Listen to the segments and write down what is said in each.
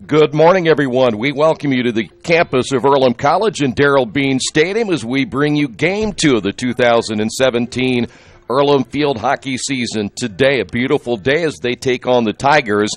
Good morning, everyone. We welcome you to the campus of Earlham College in Darrell Bean Stadium as we bring you Game 2 of the 2017 Earlham field hockey season. Today, a beautiful day as they take on the Tigers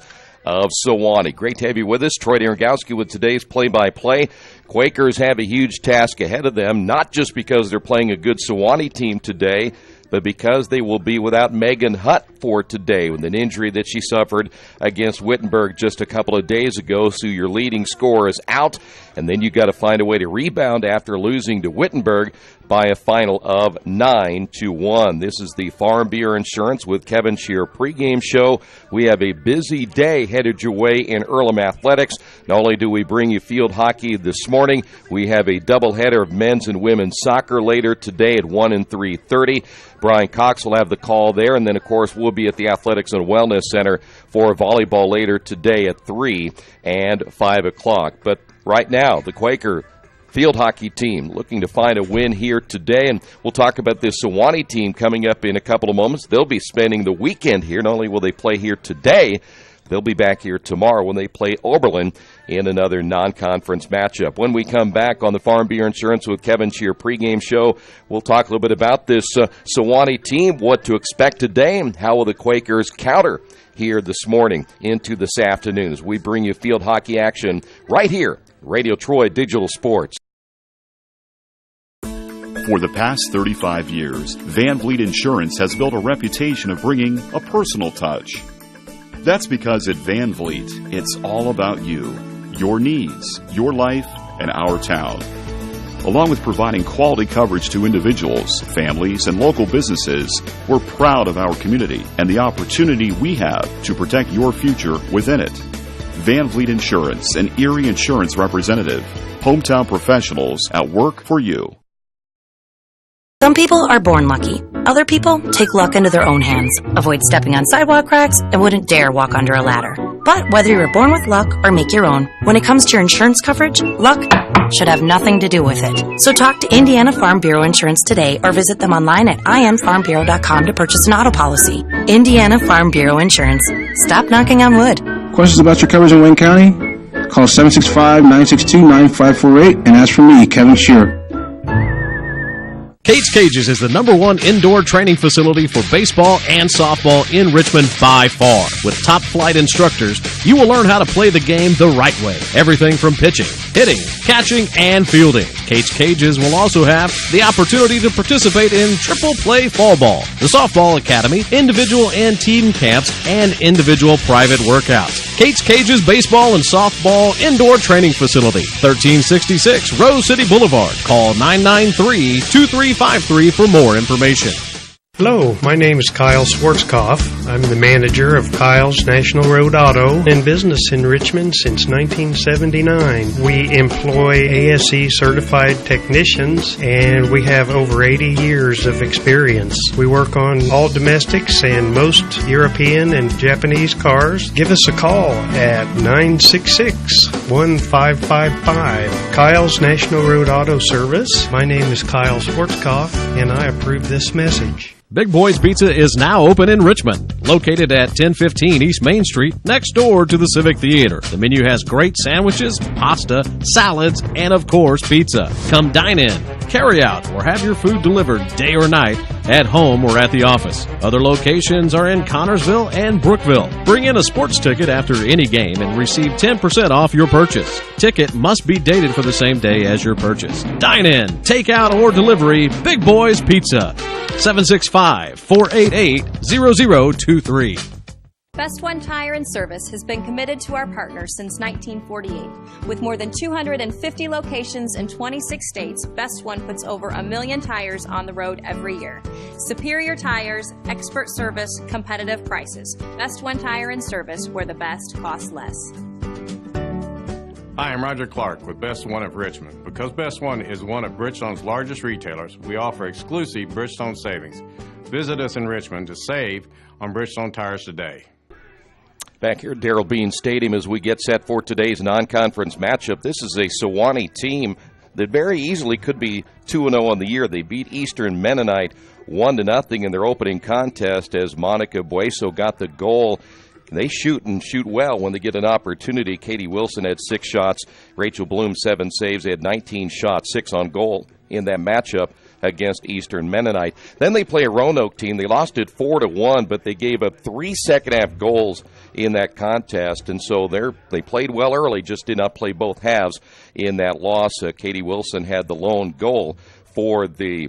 of Sewanee. Great to have you with us. Troy Darengowski with today's play-by-play. Quakers have a huge task ahead of them, not just because they're playing a good Sewanee team today, but because they will be without Megan Hutt for today with an injury that she suffered against Wittenberg just a couple of days ago. So your leading scorer is out, and then you've got to find a way to rebound after losing to Wittenberg by a final of 9-1. This is the Farm Bureau Insurance with Kevin Shear pregame show. We have a busy day headed your way in Earlham Athletics. Not only do we bring you field hockey this morning, we have a doubleheader of men's and women's soccer later today at 1 and 3:30. Brian Cox will have the call there, and then, of course, we'll be at the Athletics and Wellness Center for volleyball later today at 3 and 5 o'clock. But right now, the Quaker field hockey team looking to find a win here today, and we'll talk about this Sewanee team coming up in a couple of moments. They'll be spending the weekend here. Not only will they play here today, they'll be back here tomorrow when they play Oberlin in another non-conference matchup. When we come back on the Farm Bureau Insurance with Kevin Shear pregame show, we'll talk a little bit about this Sewanee team, what to expect today, and how will the Quakers counter here this morning into this afternoon as we bring you field hockey action right here, Radio Troy Digital Sports. For the past 35 years, Van Vliet Insurance has built a reputation of bringing a personal touch. That's because at Van Vliet, it's all about you, your needs, your life, and our town. Along with providing quality coverage to individuals, families, and local businesses, we're proud of our community and the opportunity we have to protect your future within it. Van Vliet Insurance, an Erie Insurance representative. Hometown professionals at work for you. Some people are born lucky. Other people take luck into their own hands, avoid stepping on sidewalk cracks, and wouldn't dare walk under a ladder. But whether you're born with luck or make your own, when it comes to your insurance coverage, luck should have nothing to do with it. So talk to Indiana Farm Bureau Insurance today or visit them online at infarmbureau.com to purchase an auto policy. Indiana Farm Bureau Insurance. Stop knocking on wood. Questions about your coverage in Wayne County? Call 765-962-9548 and ask for me, Kevin Shear. Kate's Cages is the #1 indoor training facility for baseball and softball in Richmond by far. With top flight instructors, you will learn how to play the game the right way. Everything from pitching, hitting, catching, and fielding. Kate's Cages will also have the opportunity to participate in triple play fall ball, the softball academy, individual and team camps, and individual private workouts. Kate's Cages Baseball and Softball Indoor Training Facility, 1366 Rose City Boulevard. Call 993-2353 for more information. Hello, my name is Kyle Schwarzkopf. I'm the manager of Kyle's National Road Auto, in business in Richmond since 1979. We employ ASE certified technicians, and we have over 80 years of experience. We work on all domestics and most European and Japanese cars. Give us a call at 966-1555. Kyle's National Road Auto Service. My name is Kyle Schwarzkopf, and I approve this message. Big Boys Pizza is now open in Richmond, located at 1015 East Main Street, next door to the Civic Theater. The menu has great sandwiches, pasta, salads, and of course, pizza. Come dine in, carry out, or have your food delivered day or night, at home or at the office. Other locations are in Connorsville and Brookville. Bring in a sports ticket after any game and receive 10% off your purchase. Ticket must be dated for the same day as your purchase. Dine in, take out, or delivery, Big Boys Pizza. 765-488-0023. Best One Tire and Service has been committed to our partners since 1948. With more than 250 locations in 26 states, Best One puts over 1 million tires on the road every year. Superior tires, expert service, competitive prices. Best One Tire and Service, where the best costs less. Hi, I'm Roger Clark with Best One of Richmond. Because Best One is one of Bridgestone's largest retailers, we offer exclusive Bridgestone savings. Visit us in Richmond to save on Bridgestone tires today. Back here at Darrell Bean Stadium as we get set for today's non-conference matchup. This is a Sewanee team that very easily could be 2-0 on the year. They beat Eastern Mennonite 1-0 in their opening contest as Monica Bueso got the goal They shoot and shoot well when they get an opportunity. Katie Wilson had 6 shots. Rachel Bloom, 7 saves. They had 19 shots, 6 on goal in that matchup against Eastern Mennonite. Then they play a Roanoke team. They lost it 4-1, but they gave up 3 second-half goals in that contest, and so they played well early, just did not play both halves in that loss. Katie Wilson had the lone goal for the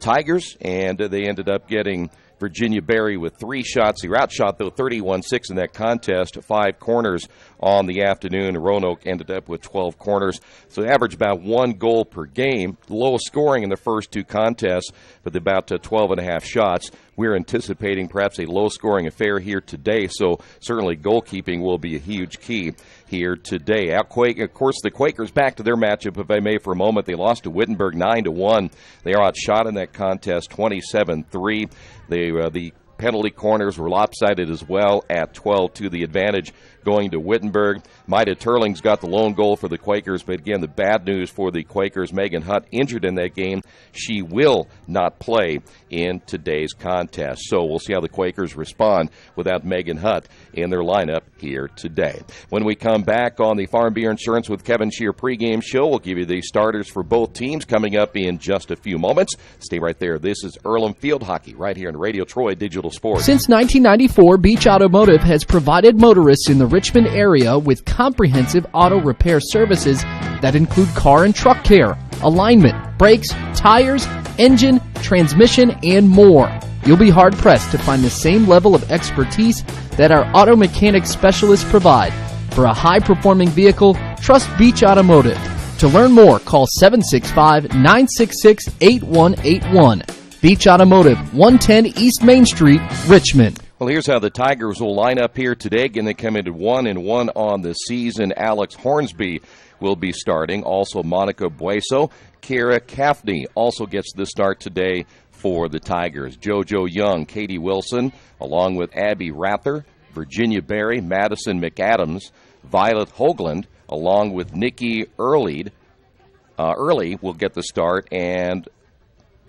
Tigers, and they ended up getting Virginia Berry with 3 shots. They were outshot, though, 31-6 in that contest, 5 corners on the afternoon. Roanoke ended up with 12 corners, so they averaged about 1 goal per game. The lowest scoring in the first 2 contests, but about 12.5 shots. We're anticipating perhaps a low-scoring affair here today, so certainly goalkeeping will be a huge key here today. Of course, the Quakers back to their matchup, if I may, for a moment. They lost to Wittenberg 9-1. They are outshot in that contest 27-3. The penalty corners were lopsided as well at 12 to the advantage going to Wittenberg. Maida Turling's got the lone goal for the Quakers, but again, the bad news for the Quakers, Megan Hutt injured in that game. She will not play in today's contest. So we'll see how the Quakers respond without Megan Hutt in their lineup here today. When we come back on the Farm Bureau Insurance with Kevin Shear pregame show, we'll give you the starters for both teams coming up in just a few moments. Stay right there. This is Earlham Field Hockey right here on Radio Troy Digital Sports. Since 1994, Beach Automotive has provided motorists in the Richmond area with comprehensive auto repair services that include car and truck care, alignment, brakes, tires, engine, transmission, and more. You'll be hard-pressed to find the same level of expertise that our auto mechanic specialists provide. For a high-performing vehicle, trust Beach Automotive. To learn more, call 765-966-8181. Beach Automotive, 110 East Main Street, Richmond. Well, here's how the Tigers will line up here today. Again, they come into 1-1 on the season. Alex Hornsby will be starting. Also, Monica Bueso. Kira Caffney also gets the start today for the Tigers. JoJo Young, Katie Wilson, along with Abby Rather, Virginia Berry, Madison McAdams, Violet Hoagland, along with Nikki Early will get the start, and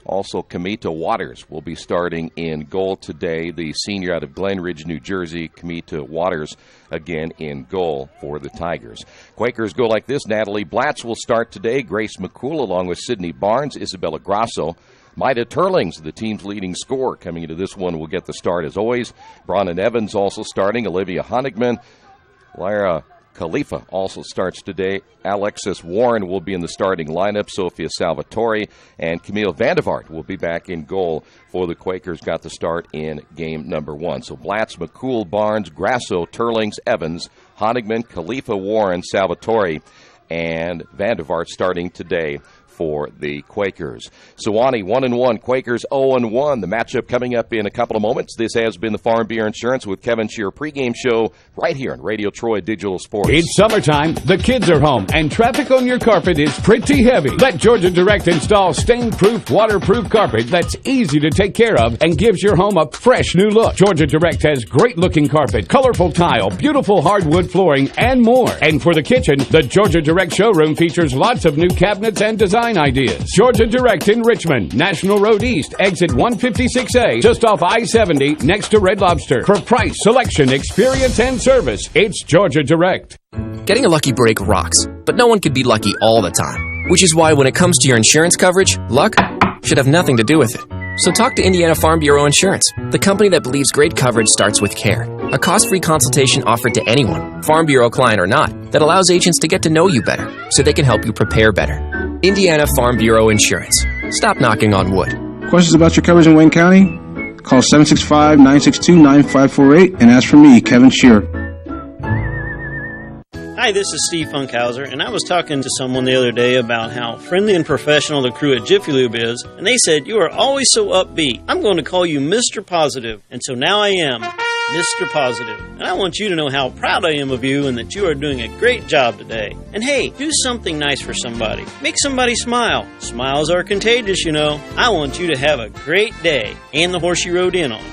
also, Kamita Waters will be starting in goal today. The senior out of Glen Ridge, New Jersey, Kamita Waters, again in goal for the Tigers. Quakers go like this. Natalie Blatz will start today. Grace McCool along with Sydney Barnes, Isabella Grasso. Maida Turlings, the team's leading scorer, coming into this one, will get the start as always. Bronnan Evans also starting. Olivia Honigman. Lyra Khalifa also starts today. Alexis Warren will be in the starting lineup. Sophia Salvatore and Camille Vandevart will be back in goal for the Quakers. Got the start in game number 1. So Blatz, McCool, Barnes, Grasso, Turlings, Evans, Honigman, Khalifa, Warren, Salvatore, and Vandevart starting today for the Quakers. Sewanee 1-1, Quakers 0-1. The matchup coming up in a couple of moments. This has been the Farm Bureau Insurance with Kevin Shear pregame show right here on Radio Troy Digital Sports. It's summertime, the kids are home, and traffic on your carpet is pretty heavy. Let Georgia Direct install stain-proof, waterproof carpet that's easy to take care of and gives your home a fresh new look. Georgia Direct has great-looking carpet, colorful tile, beautiful hardwood flooring, and more. And for the kitchen, the Georgia Direct showroom features lots of new cabinets and design ideas. Georgia Direct in Richmond, National Road East, exit 156A, just off I-70, next to Red Lobster. For price, selection, experience, and service, it's Georgia Direct. Getting a lucky break rocks, but no one could be lucky all the time. Which is why when it comes to your insurance coverage, luck should have nothing to do with it. So talk to Indiana Farm Bureau Insurance, the company that believes great coverage starts with care. A cost-free consultation offered to anyone, Farm Bureau client or not, that allows agents to get to know you better so they can help you prepare better. Indiana Farm Bureau Insurance. Stop knocking on wood. Questions about your coverage in Wayne County? Call 765-962-9548 and ask for me, Kevin Shear. Hi, this is Steve Funkhauser, and I was talking to someone the other day about how friendly and professional the crew at Jiffy Lube is, and they said, "You are always so upbeat. I'm going to call you Mr. Positive." And so now I am Mr. Positive. And I want you to know how proud I am of you and that you are doing a great job today. And hey, do something nice for somebody. Make somebody smile. Smiles are contagious, you know. I want you to have a great day and the horse you rode in on.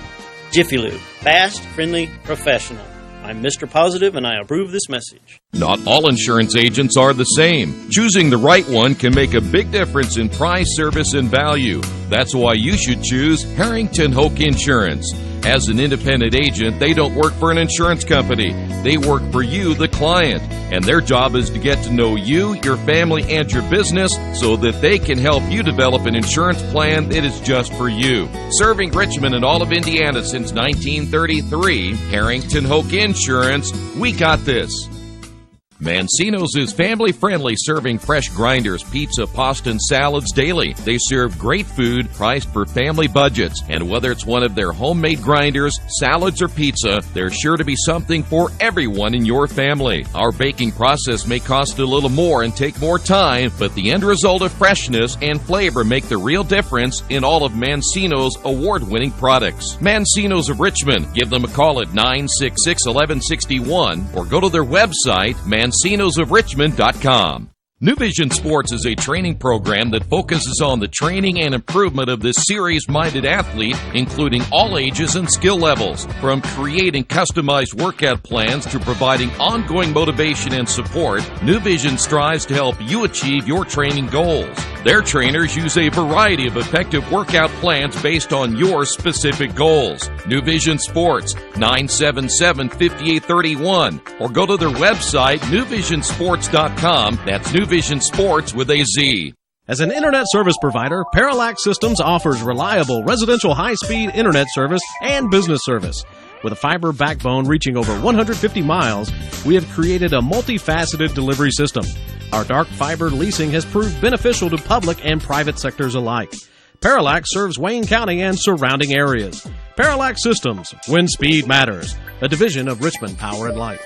Jiffy Lube. Fast, friendly, professional. I'm Mr. Positive, and I approve this message. Not all insurance agents are the same. Choosing the right one can make a big difference in price, service, and value. That's why you should choose Harrington Hoke Insurance. As an independent agent, they don't work for an insurance company. They work for you, the client. And their job is to get to know you, your family, and your business so that they can help you develop an insurance plan that is just for you. Serving Richmond and all of Indiana since 1933, Harrington Hoke Insurance, we got this. Mancino's is family-friendly, serving fresh grinders, pizza, pasta, and salads daily. They serve great food priced for family budgets. And whether it's one of their homemade grinders, salads, or pizza, there's sure to be something for everyone in your family. Our baking process may cost a little more and take more time, but the end result of freshness and flavor make the real difference in all of Mancino's award-winning products. Mancino's of Richmond. Give them a call at 966-1161 or go to their website, mancinosofrichmond.com. New Vision Sports is a training program that focuses on the training and improvement of this serious-minded athlete, including all ages and skill levels. From creating customized workout plans to providing ongoing motivation and support, New Vision strives to help you achieve your training goals. Their trainers use a variety of effective workout plans based on your specific goals. New Vision Sports, 977-5831, or go to their website, newvisionsports.com. That's New Vision Sports with a Z. As an internet service provider, Parallax Systems offers reliable residential high-speed internet service and business service. With a fiber backbone reaching over 150 miles, we have created a multifaceted delivery system. Our dark fiber leasing has proved beneficial to public and private sectors alike. Parallax serves Wayne County and surrounding areas. Parallax Systems, when speed matters, a division of Richmond Power and Light.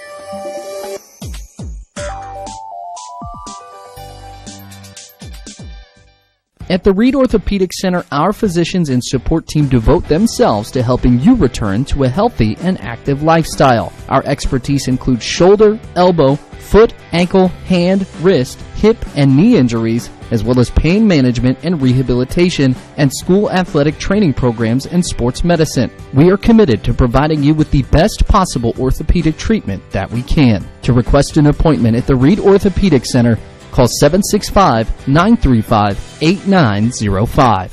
At the Reed Orthopedic Center, our physicians and support team devote themselves to helping you return to a healthy and active lifestyle. Our expertise includes shoulder, elbow, foot, ankle, hand, wrist, hip, and knee injuries, as well as pain management and rehabilitation, and school athletic training programs and sports medicine. We are committed to providing you with the best possible orthopedic treatment that we can. To request an appointment at the Reed Orthopedic Center, call 765-935-8905.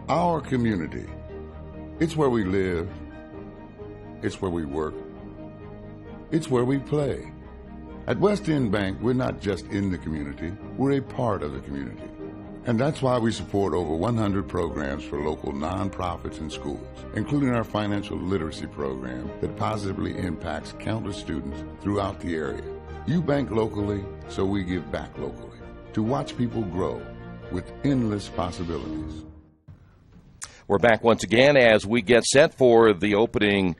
Our community. It's where we live. It's where we work. It's where we play. At West End Bank, we're not just in the community, we're a part of the community. And that's why we support over 100 programs for local nonprofits and schools, including our financial literacy program that positively impacts countless students throughout the area. You bank locally, so we give back locally to watch people grow with endless possibilities. We're back once again as we get set for the opening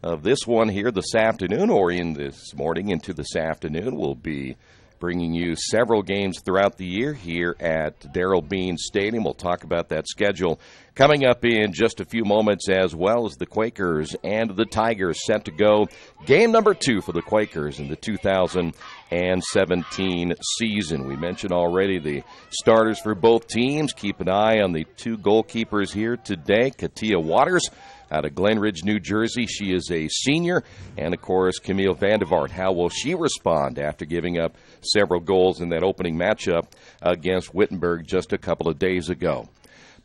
of this one here this afternoon, or in this morning into this afternoon. We'll be bringing you several games throughout the year here at Darrell Bean Stadium. We'll talk about that schedule coming up in just a few moments, as well as the Quakers and the Tigers set to go. Game number 2 for the Quakers in the 2017 season. We mentioned already the starters for both teams. Keep an eye on the 2 goalkeepers here today. Katia Waters out of Glen Ridge, New Jersey. She is a senior. And, of course, Camille Vandevart. How will she respond after giving up several goals in that opening matchup against Wittenberg just a couple of days ago?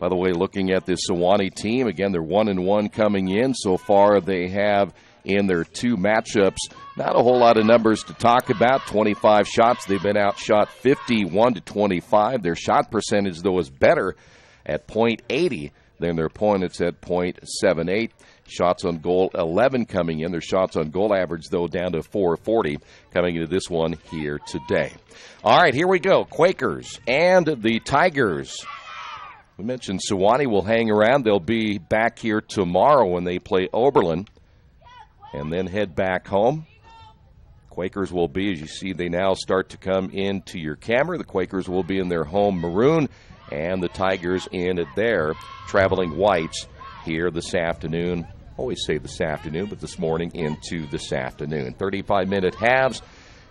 By the way, looking at this Sewanee team, again, they're 1-1 coming in. So far, they have in their 2 matchups not a whole lot of numbers to talk about. 25 shots. They've been outshot 51-25. Their shot percentage, though, is better at .80 than their opponents at .78. Shots on goal, 11 coming in. Their shots on goal average, though, down to 440 coming into this one here today. All right, here we go. Quakers and the Tigers. We mentioned Sewanee will hang around. They'll be back here tomorrow when they play Oberlin and then head back home. Quakers will be, as you see, they now start to come into your camera. The Quakers will be in their home maroon, and the Tigers in their traveling whites here this afternoon. Always say this afternoon, but this morning into this afternoon. 35-minute halves,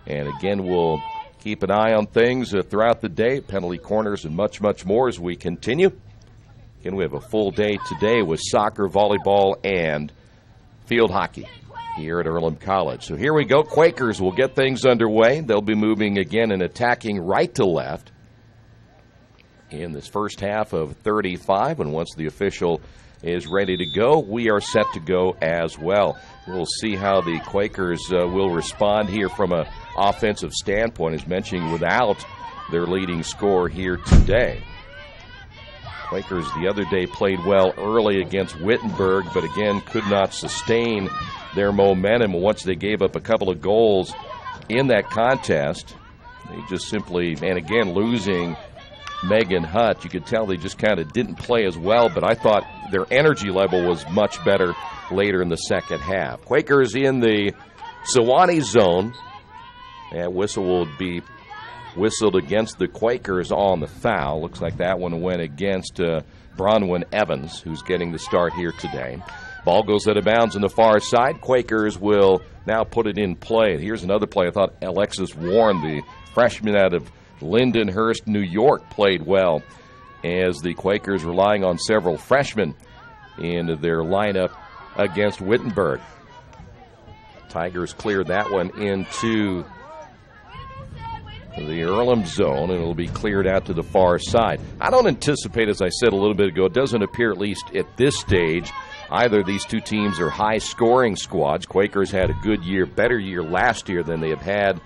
and again, we'll keep an eye on things throughout the day, penalty corners and much, much more as we continue. Again, we have a full day today with soccer, volleyball, and field hockey here at Earlham College. So here we go. Quakers will get things underway. They'll be moving again and attacking right to left in this first half of 35, and once the official is ready to go. We are set to go as well. We'll see how the Quakers will respond here from an offensive standpoint, as mentioned, without their leading scorer here today. Quakers the other day played well early against Wittenberg, but again could not sustain their momentum once they gave up a couple of goals in that contest. They just simply, and again, losing Megan Hutt, you could tell they just kind of didn't play as well, but I thought their energy level was much better later in the second half. Quakers in the Sewanee zone. That whistle will be whistled against the Quakers on the foul. Looks like that one went against Bronwyn Evans, who's getting the start here today. Ball goes out of bounds on the far side. Quakers will now put it in play. Here's another play. I thought Alexis Warren, the freshman out of Lindenhurst, New York, played well, as the Quakers relying on several freshmen in their lineup against Wittenberg. Tigers cleared that one into the Earlham zone, and it'll be cleared out to the far side. I don't anticipate, as I said a little bit ago, it doesn't appear, at least at this stage, either of these two teams are high-scoring squads. Quakers had a good year, better year last year than they have had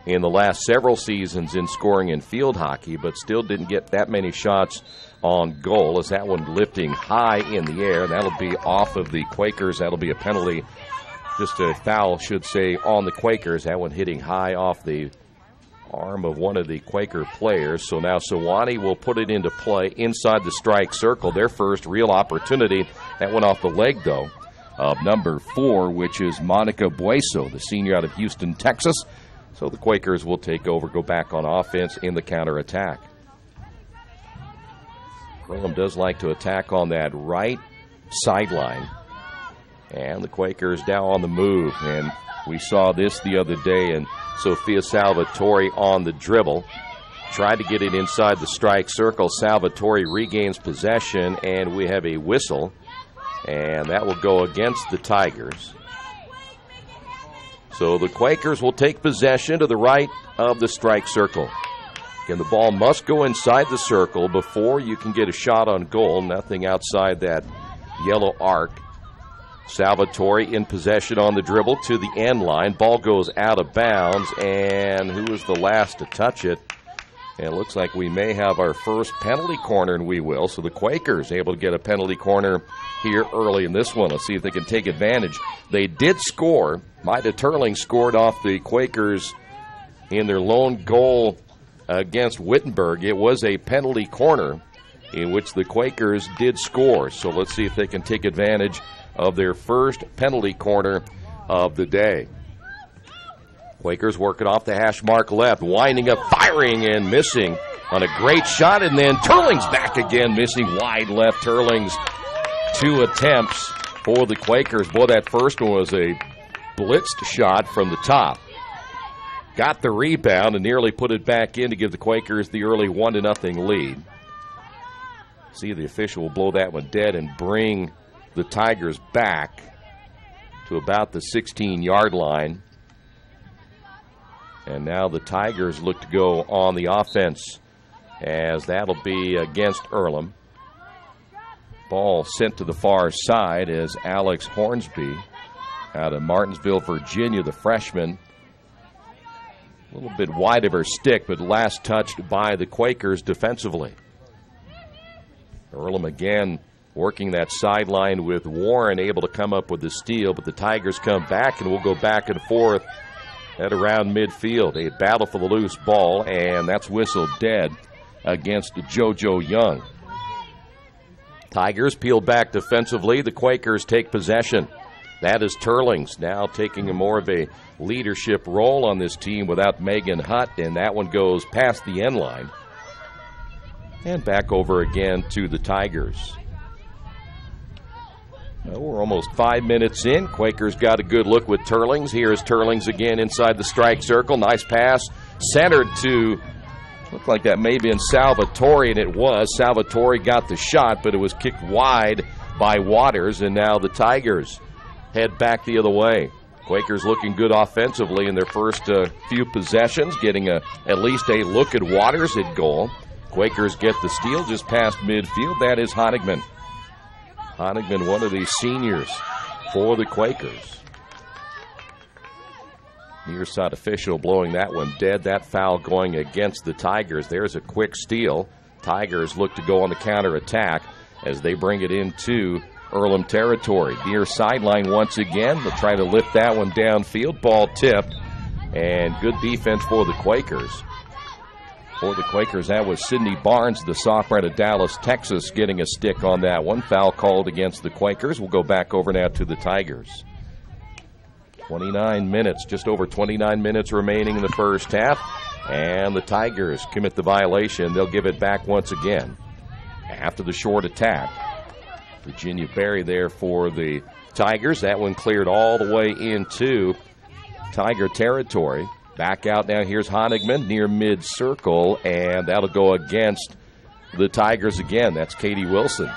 in the last several seasons in scoring in field hockey, but still didn't get that many shots on goal, as that one lifting high in the air. That'll be off of the Quakers. That'll be a penalty, just a foul, should say, on the Quakers. That one hitting high off the arm of one of the Quaker players. So now Sewanee will put it into play inside the strike circle. Their first real opportunity. That went off the leg, though, of number 4, which is Monica Bueso, the senior out of Houston, Texas. So the Quakers will take over, go back on offense in the counterattack. Earlham does like to attack on that right sideline. And the Quakers now on the move. And we saw this the other day, and Sophia Salvatore on the dribble. Tried to get it inside the strike circle. Salvatore regains possession, and we have a whistle. And that will go against the Tigers. So the Quakers will take possession to the right of the strike circle. Again, the ball must go inside the circle before you can get a shot on goal. Nothing outside that yellow arc. Salvatore in possession on the dribble to the end line. Ball goes out of bounds, and who was the last to touch it? And it looks like we may have our first penalty corner, and we will. So the Quakers able to get a penalty corner here early in this one. Let's see if they can take advantage. They did score. Maida Turling scored off the Quakers in their lone goal against Wittenberg. It was a penalty corner in which the Quakers did score. So let's see if they can take advantage of their first penalty corner of the day. Quakers working off the hash mark left, winding up, firing, and missing on a great shot, and then Turling's back again, missing wide left. Turling's 2 attempts for the Quakers. Boy, that first one was a blitzed shot from the top. Got the rebound and nearly put it back in to give the Quakers the early 1-0 lead. See, the official will blow that one dead and bring the Tigers back to about the 16-yard line. And now the Tigers look to go on the offense, as that'll be against Earlham. Ball sent to the far side as Alex Hornsby out of Martinsville, Virginia, the freshman. A little bit wide of her stick, but last touched by the Quakers defensively. Earlham again working that sideline with Warren, able to come up with the steal, but the Tigers come back, and we'll go back and forth at around midfield. A battle for the loose ball, and that's whistled dead against JoJo Young. Tigers peel back defensively. The Quakers take possession. That is Turlings now taking a more of a leadership role on this team without Megan Hutt, and that one goes past the end line. And back over again to the Tigers. Well, we're almost 5 minutes in. Quakers got a good look with Turlings. Here's Turlings again inside the strike circle. Nice pass. Centered to, looked like that may have been Salvatore, and it was. Salvatore got the shot, but it was kicked wide by Waters, and now the Tigers head back the other way. Quakers looking good offensively in their first few possessions, getting at least a look at Waters at goal. Quakers get the steal just past midfield. That is Honigman. Honigman, one of these seniors for the Quakers. Near side official blowing that one dead. That foul going against the Tigers. There's a quick steal. Tigers look to go on the counterattack as they bring it into Earlham territory. Near sideline once again. They'll try to lift that one downfield. Ball tipped. And good defense for the Quakers. For the Quakers, that was Sidney Barnes, the sophomore out of Dallas, Texas, getting a stick on that one. Foul called against the Quakers. We'll go back over now to the Tigers. 29 minutes, just over 29 minutes remaining in the first half. And the Tigers commit the violation. They'll give it back once again after the short attack. Virginia Berry there for the Tigers. That one cleared all the way into Tiger territory. Back out now. Here's Honigman near mid-circle, and that'll go against the Tigers again. That's Katie Wilson.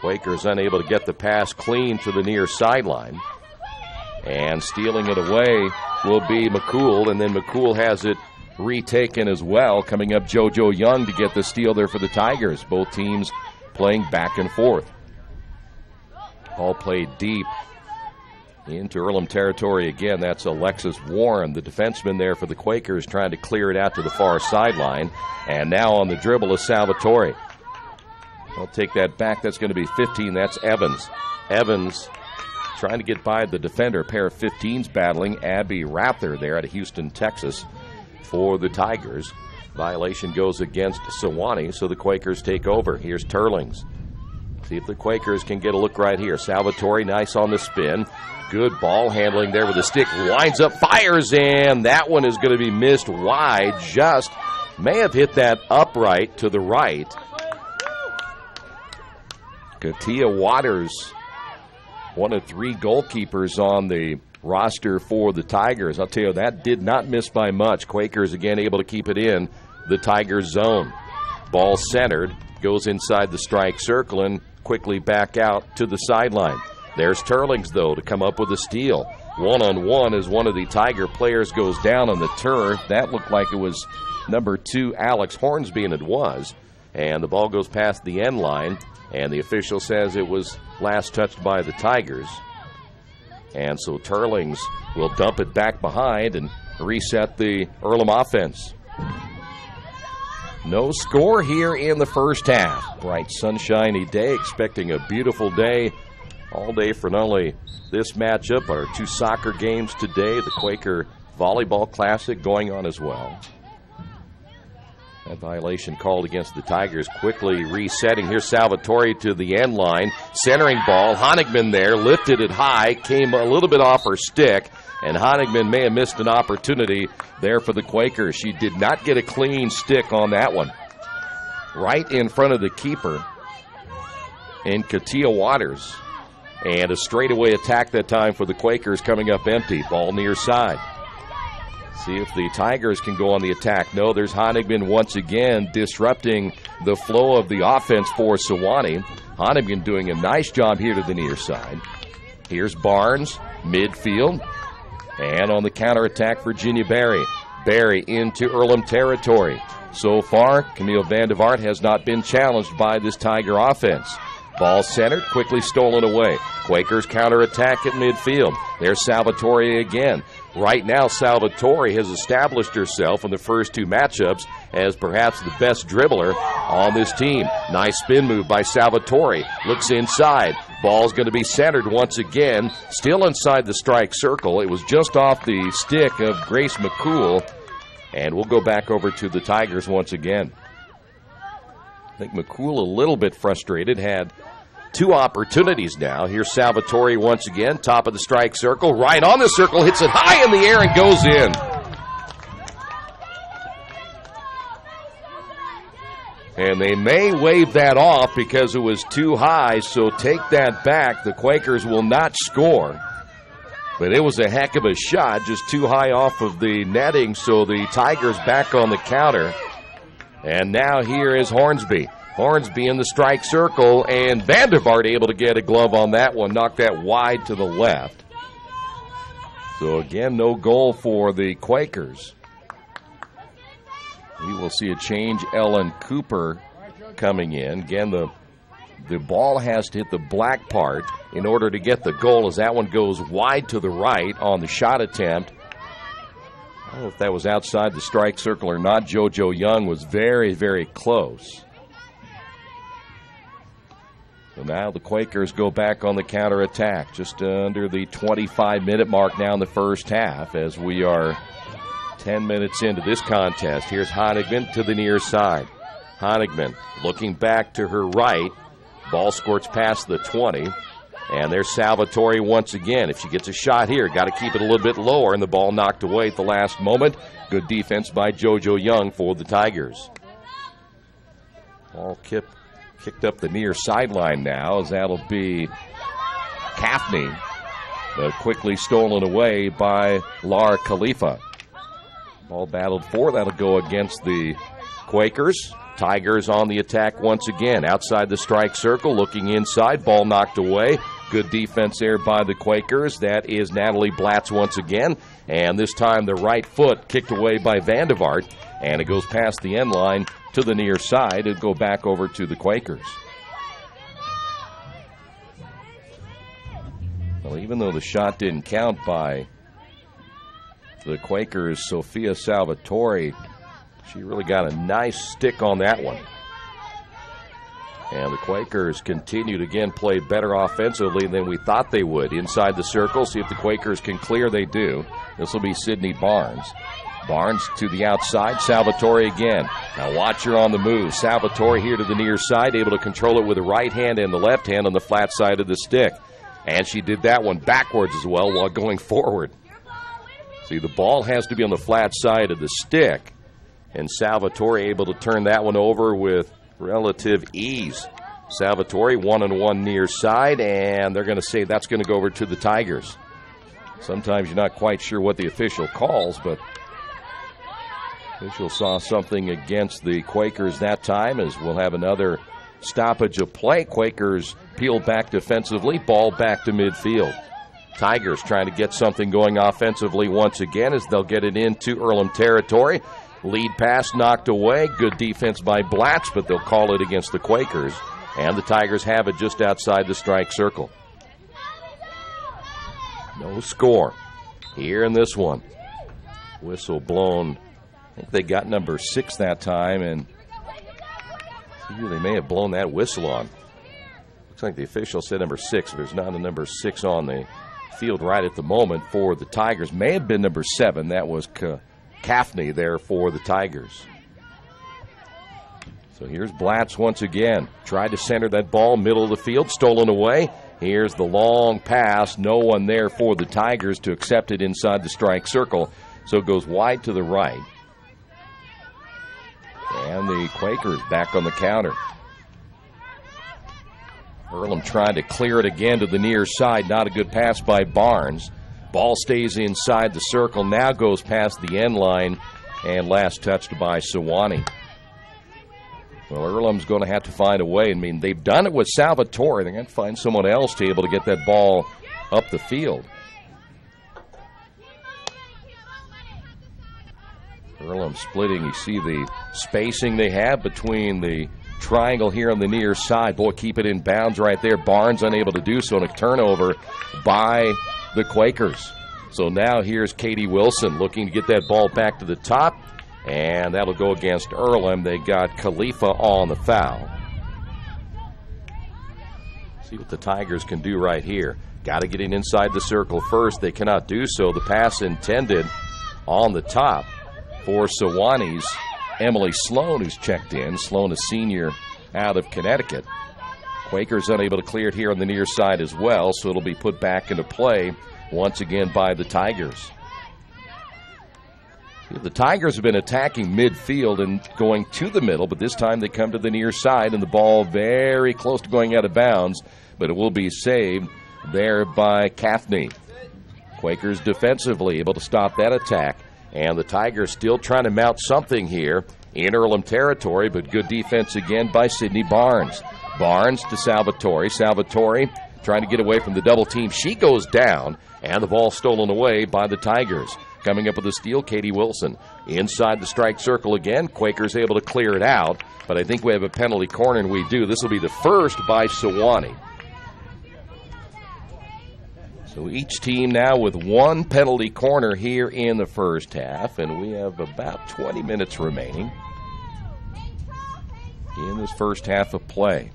Quakers unable to get the pass clean to the near sideline. And stealing it away will be McCool, and then McCool has it retaken as well. Coming up, JoJo Young to get the steal there for the Tigers. Both teams playing back and forth. Ball played deep into Earlham territory again. That's Alexis Warren, the defenseman there for the Quakers, trying to clear it out to the far sideline. And now on the dribble is Salvatore. They'll take that back. That's going to be 15. That's Evans. Evans trying to get by the defender. A pair of 15s battling. Abby Rather there out of Houston, Texas for the Tigers. Violation goes against Sewanee, so the Quakers take over. Here's Turlings. See if the Quakers can get a look right here. Salvatore, nice on the spin. Good ball handling there with the stick. Winds up, fires, and that one is going to be missed wide. Just may have hit that upright to the right. Katia Waters, one of 3 goalkeepers on the roster for the Tigers. I'll tell you, that did not miss by much. Quakers again able to keep it in the Tigers zone. Ball centered, goes inside the strike circle and quickly back out to the sideline. There's Turlings, though, to come up with a steal. One-on-one as one of the Tiger players goes down on the turf. That looked like it was number 2, Alex Hornsby, and it was. And the ball goes past the end line, and the official says it was last touched by the Tigers. And so Turlings will dump it back behind and reset the Earlham offense. No score here in the first half. Bright, sunshiny day, expecting a beautiful day all day for not only this matchup, but our 2 soccer games today. The Quaker Volleyball Classic going on as well. That violation called against the Tigers, quickly resetting. Here's Salvatore to the end line. Centering ball. Honigman there, lifted it high, came a little bit off her stick, and Honigman may have missed an opportunity there for the Quakers. She did not get a clean stick on that one. Right in front of the keeper in Katia Waters. And a straightaway attack that time for the Quakers coming up empty. Ball near side. See if the Tigers can go on the attack. No, there's Honigman once again disrupting the flow of the offense for Sewanee. Honigman doing a nice job here to the near side. Here's Barnes, midfield. And on the counterattack, Virginia Berry. Berry into Earlham territory. So far, Camille Vandevart has not been challenged by this Tiger offense. Ball centered, quickly stolen away. Quakers counterattack at midfield. There's Salvatore again. Right now, Salvatore has established herself in the first 2 matchups as perhaps the best dribbler on this team. Nice spin move by Salvatore. Looks inside. Ball's going to be centered once again. Still inside the strike circle. It was just off the stick of Grace McCool. And we'll go back over to the Tigers once again. I think McCool a little bit frustrated. Had 2 opportunities now. Here's Salvatore once again, top of the strike circle, right on the circle, hits it high in the air and goes in. And they may wave that off because it was too high, so take that back. The Quakers will not score. But it was a heck of a shot, just too high off of the netting, so the Tigers back on the counter. And now here is Hornsby. Hornsby in the strike circle, and Vandevart able to get a glove on that one, knocked that wide to the left. So again, no goal for the Quakers. We will see a change. Ellen Cooper coming in. Again, the the ball has to hit the black part in order to get the goal, as that one goes wide to the right on the shot attempt. I don't know if that was outside the strike circle or not. JoJo Young was very, very close. So now the Quakers go back on the counterattack, just under the 25-minute mark now in the first half, as we are 10 minutes into this contest. Here's Honigman to the near side. Honigman looking back to her right. Ball squirts past the 20. And there's Salvatore once again. If she gets a shot here, got to keep it a little bit lower, and the ball knocked away at the last moment. Good defense by JoJo Young for the Tigers. Ball kicked up the near sideline now, as that'll be Gaffney, but quickly stolen away by Laura Khalifa. Ball battled for. That'll go against the Quakers. Tigers on the attack once again. Outside the strike circle, looking inside. Ball knocked away. Good defense there by the Quakers. That is Natalie Blatz once again. And this time the right foot kicked away by Vandevart. And it goes past the end line to the near side. It'll go back over to the Quakers. Well, even though the shot didn't count by the Quakers, Sophia Salvatore, she really got a nice stick on that one. And the Quakers continued again, play better offensively than we thought they would. Inside the circle, see if the Quakers can clear. They do. This will be Sydney Barnes. Barnes to the outside. Salvatore again. Now watch her on the move. Salvatore here to the near side, able to control it with the right hand and the left hand on the flat side of the stick. And she did that one backwards as well while going forward. See, the ball has to be on the flat side of the stick. And Salvatore able to turn that one over with relative ease. Salvatore 1-on-1 near side, and they're going to say that's going to go over to the Tigers. Sometimes you're not quite sure what the official calls, but official saw something against the Quakers that time, as we'll have another stoppage of play. Quakers peel back defensively, ball back to midfield. Tigers trying to get something going offensively once again as they'll get it into Earlham territory. Lead pass knocked away. Good defense by Blatch, but they'll call it against the Quakers. And the Tigers have it just outside the strike circle. No score here in this one. Whistle blown. I think they got number 6 that time, and they may have blown that whistle on. Looks like the official said number 6. There's not a number 6 on the field right at the moment for the Tigers. May have been number 7. That was Gaffney there for the Tigers. So here's Blatz once again. Tried to center that ball, middle of the field, stolen away. Here's the long pass. No one there for the Tigers to accept it inside the strike circle. So it goes wide to the right. And the Quakers back on the counter. Earlham trying to clear it again to the near side. Not a good pass by Barnes. Ball stays inside the circle, now goes past the end line, and last touched by Sewanee. Well, Earlham's going to have to find a way. I mean, they've done it with Salvatore. They're going to find someone else to be able to get that ball up the field. Earlham splitting. You see the spacing they have between the triangle here on the near side. Boy, keep it in bounds right there. Barnes unable to do so, and a turnover by the Quakers. So now here's Katie Wilson looking to get that ball back to the top, and that'll go against Earlham. They got Khalifa on the foul. See what the Tigers can do right here. Got to get it inside the circle first. They cannot do so. The pass intended on the top for Sewanee's Emily Sloan, who's checked in. Sloan, a senior out of Connecticut. Quakers unable to clear it here on the near side as well, so it'll be put back into play once again by the Tigers. The Tigers have been attacking midfield and going to the middle, but this time they come to the near side, and the ball very close to going out of bounds, but it will be saved there by Gaffney. Quakers defensively able to stop that attack, and the Tigers still trying to mount something here in Earlham territory, but good defense again by Sydney Barnes. Barnes to Salvatore. Salvatore trying to get away from the double team. She goes down, and the ball stolen away by the Tigers. Coming up with the steal, Katie Wilson. Inside the strike circle again. Quakers able to clear it out, but I think we have a penalty corner, and we do. This will be the first by Sewanee. So each team now with one penalty corner here in the first half, and we have about 20 minutes remaining in this first half of play.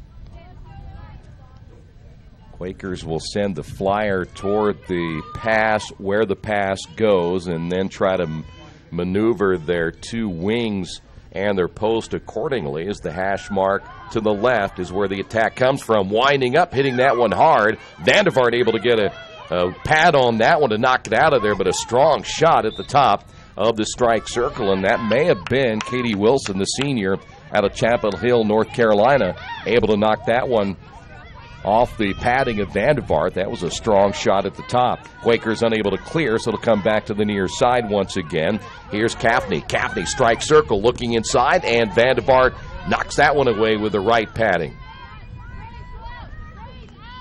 Quakers will send the flyer toward the pass where the pass goes and then try to maneuver their two wings and their post accordingly, as the hash mark to the left is where the attack comes from. Winding up, hitting that one hard. Vandevart able to get a pad on that one to knock it out of there, but a strong shot at the top of the strike circle, and that may have been Katie Wilson, the senior out of Chapel Hill, North Carolina, able to knock that one off the padding of Vandevart. That was a strong shot at the top. Quakers unable to clear, so it'll come back to the near side once again. Here's Gaffney. Gaffney strike circle looking inside, and Vandevart knocks that one away with the right padding.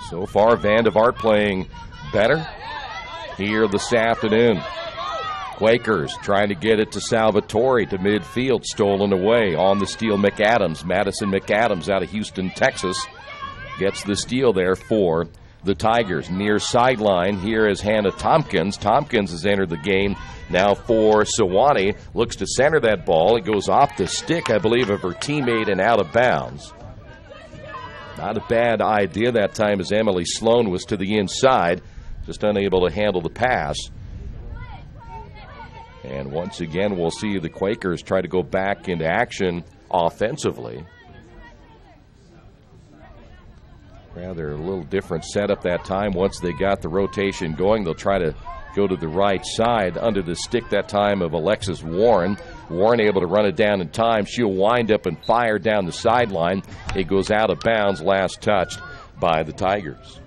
So far, Vandevart playing better here this afternoon. Quakers trying to get it to Salvatore to midfield, stolen away on the steal. McAdams, Madison McAdams out of Houston, Texas, gets the steal there for the Tigers. Near sideline, here is Hannah Tompkins. Tompkins has entered the game now for Sewanee. Looks to center that ball. It goes off the stick, I believe, of her teammate and out of bounds. Not a bad idea that time, as Emily Sloan was to the inside, just unable to handle the pass. And once again, we'll see the Quakers try to go back into action offensively. Rather a little different setup that time. Once they got the rotation going, they'll try to go to the right side. Under the stick that time of Alexis Warren. Warren able to run it down in time. She'll wind up and fire down the sideline. It goes out of bounds, last touched by the Tigers.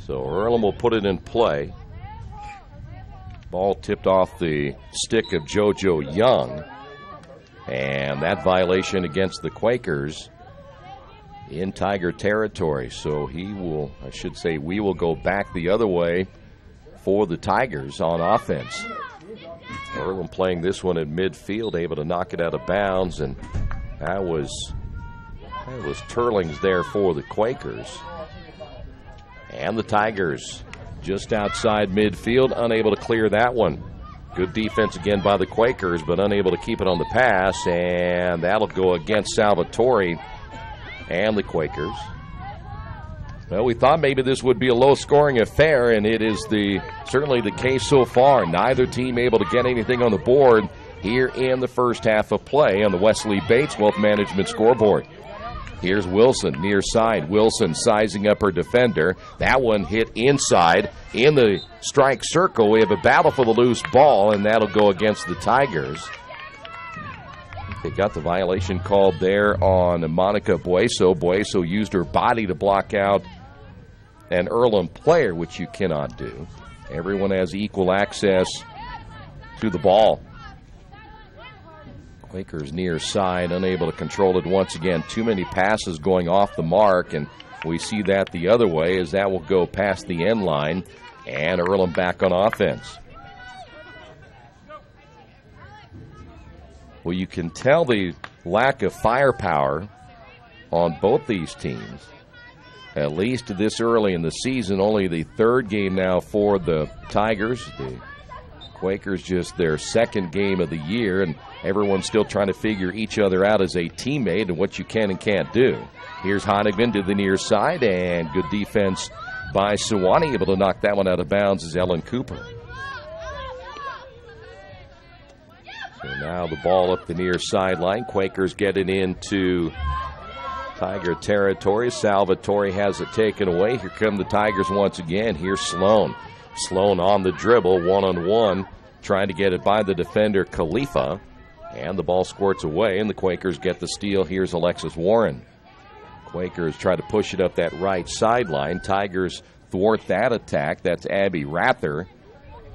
So Earlham will put it in play. Ball tipped off the stick of JoJo Young. And that violation against the Quakers in Tiger territory. So he will, I should say, we will go back the other way for the Tigers on offense. Earlham playing this one at midfield, able to knock it out of bounds, and that was Turlings there for the Quakers. And the Tigers just outside midfield, unable to clear that one. Good defense again by the Quakers, but unable to keep it on the pass, and that'll go against Salvatore and the Quakers. Well, we thought maybe this would be a low-scoring affair, and it is certainly the case so far. Neither team able to get anything on the board here in the first half of play on the Wesley Bates Wealth Management scoreboard. Here's Wilson, near side. Wilson sizing up her defender. That one hit inside in the strike circle. We have a battle for the loose ball, and that'll go against the Tigers. They got the violation called there on Monica Bueso. Bueso used her body to block out an Earlham player, which you cannot do. Everyone has equal access to the ball. Quakers near side, unable to control it once again. Too many passes going off the mark, and we see that the other way as that will go past the end line, and Earlham back on offense. Well, you can tell the lack of firepower on both these teams, at least this early in the season. Only the third game now for the Tigers. The Quakers just their second game of the year, and everyone's still trying to figure each other out as a teammate and what you can and can't do. Here's Honigman to the near side, and good defense by Sewanee. Able to knock that one out of bounds is Ellen Cooper. So now the ball up the near sideline. Quakers getting into Tiger territory. Salvatore has it taken away. Here come the Tigers once again. Here's Sloan. Sloan on the dribble, one-on-one, trying to get it by the defender, Khalifa. And the ball squirts away, and the Quakers get the steal. Here's Alexis Warren. Quakers try to push it up that right sideline. Tigers thwart that attack. That's Abby Rather.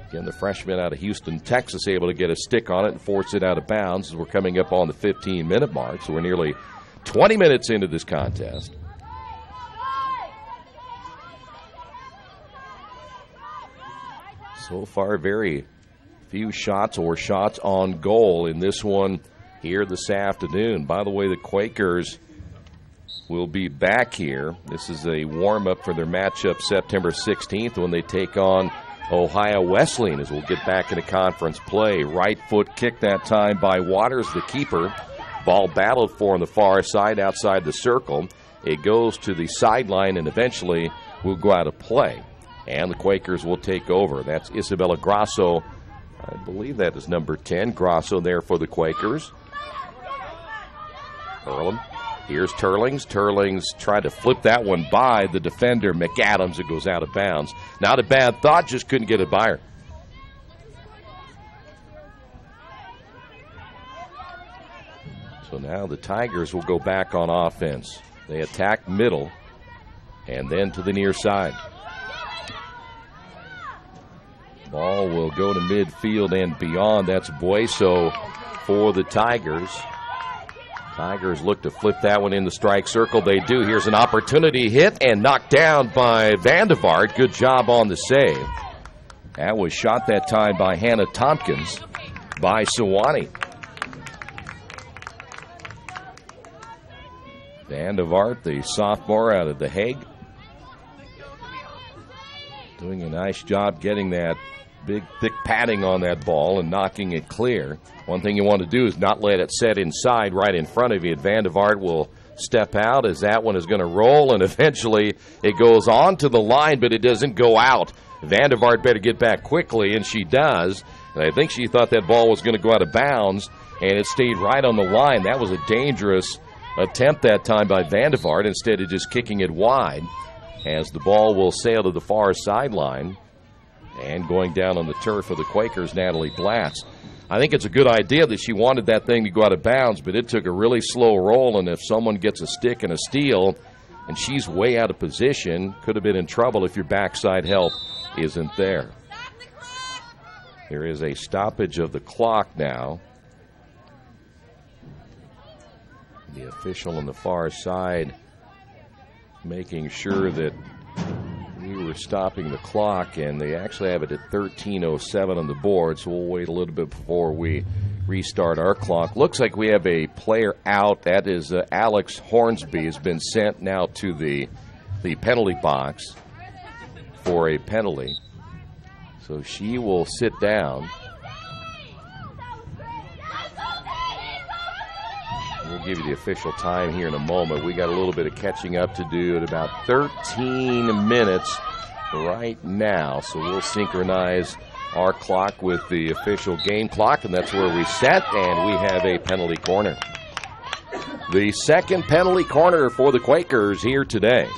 Again, the freshman out of Houston, Texas, able to get a stick on it and force it out of bounds as we're coming up on the 15-minute mark. So we're nearly 20 minutes into this contest. So far, very few shots or shots on goal in this one here this afternoon. By the way, the Quakers will be back here. This is a warm-up for their matchup September 16th when they take on Ohio Wesleyan, as we'll get back into conference play. Right foot kick that time by Waters, the keeper. Ball battled for on the far side outside the circle. It goes to the sideline and eventually will go out of play. And the Quakers will take over. That's Isabella Grasso. I believe that is number 10. Grasso there for the Quakers. Earlham. Here's Turlings. Turlings tried to flip that one by the defender, McAdams. It goes out of bounds. Not a bad thought, just couldn't get it by her. So now the Tigers will go back on offense. They attack middle and then to the near side. Ball will go to midfield and beyond. That's Bueso for the Tigers. Tigers look to flip that one in the strike circle. They do. Here's an opportunity hit and knocked down by Vandevart. Good job on the save. That was shot that time by Hannah Tompkins by Sewanee. Vandevart, the sophomore out of The Hague, doing a nice job getting that big, thick padding on that ball and knocking it clear. One thing you want to do is not let it set inside right in front of you. Vandevart will step out as that one is going to roll, and eventually it goes on to the line, but it doesn't go out. Vandevart better get back quickly, and she does. And I think she thought that ball was going to go out of bounds, and it stayed right on the line. That was a dangerous attempt that time by Vandevart instead of just kicking it wide, as the ball will sail to the far sideline. And going down on the turf for the Quakers, Natalie Blatz. I think it's a good idea that she wanted that thing to go out of bounds, but it took a really slow roll, and if someone gets a stick and a steal and she's way out of position, could have been in trouble if your backside help isn't there. There is a stoppage of the clock now. The official on the far side making sure that we were stopping the clock, and they actually have it at 13:07 on the board, so we'll wait a little bit before we restart our clock. Looks like we have a player out. That is Alex Hornsby has been sent now to the penalty box for a penalty. So she will sit down. We'll give you the official time here in a moment. We got a little bit of catching up to do at about 13 minutes right now. So we'll synchronize our clock with the official game clock, and that's where we set, and we have a penalty corner. The second penalty corner for the Quakers here today.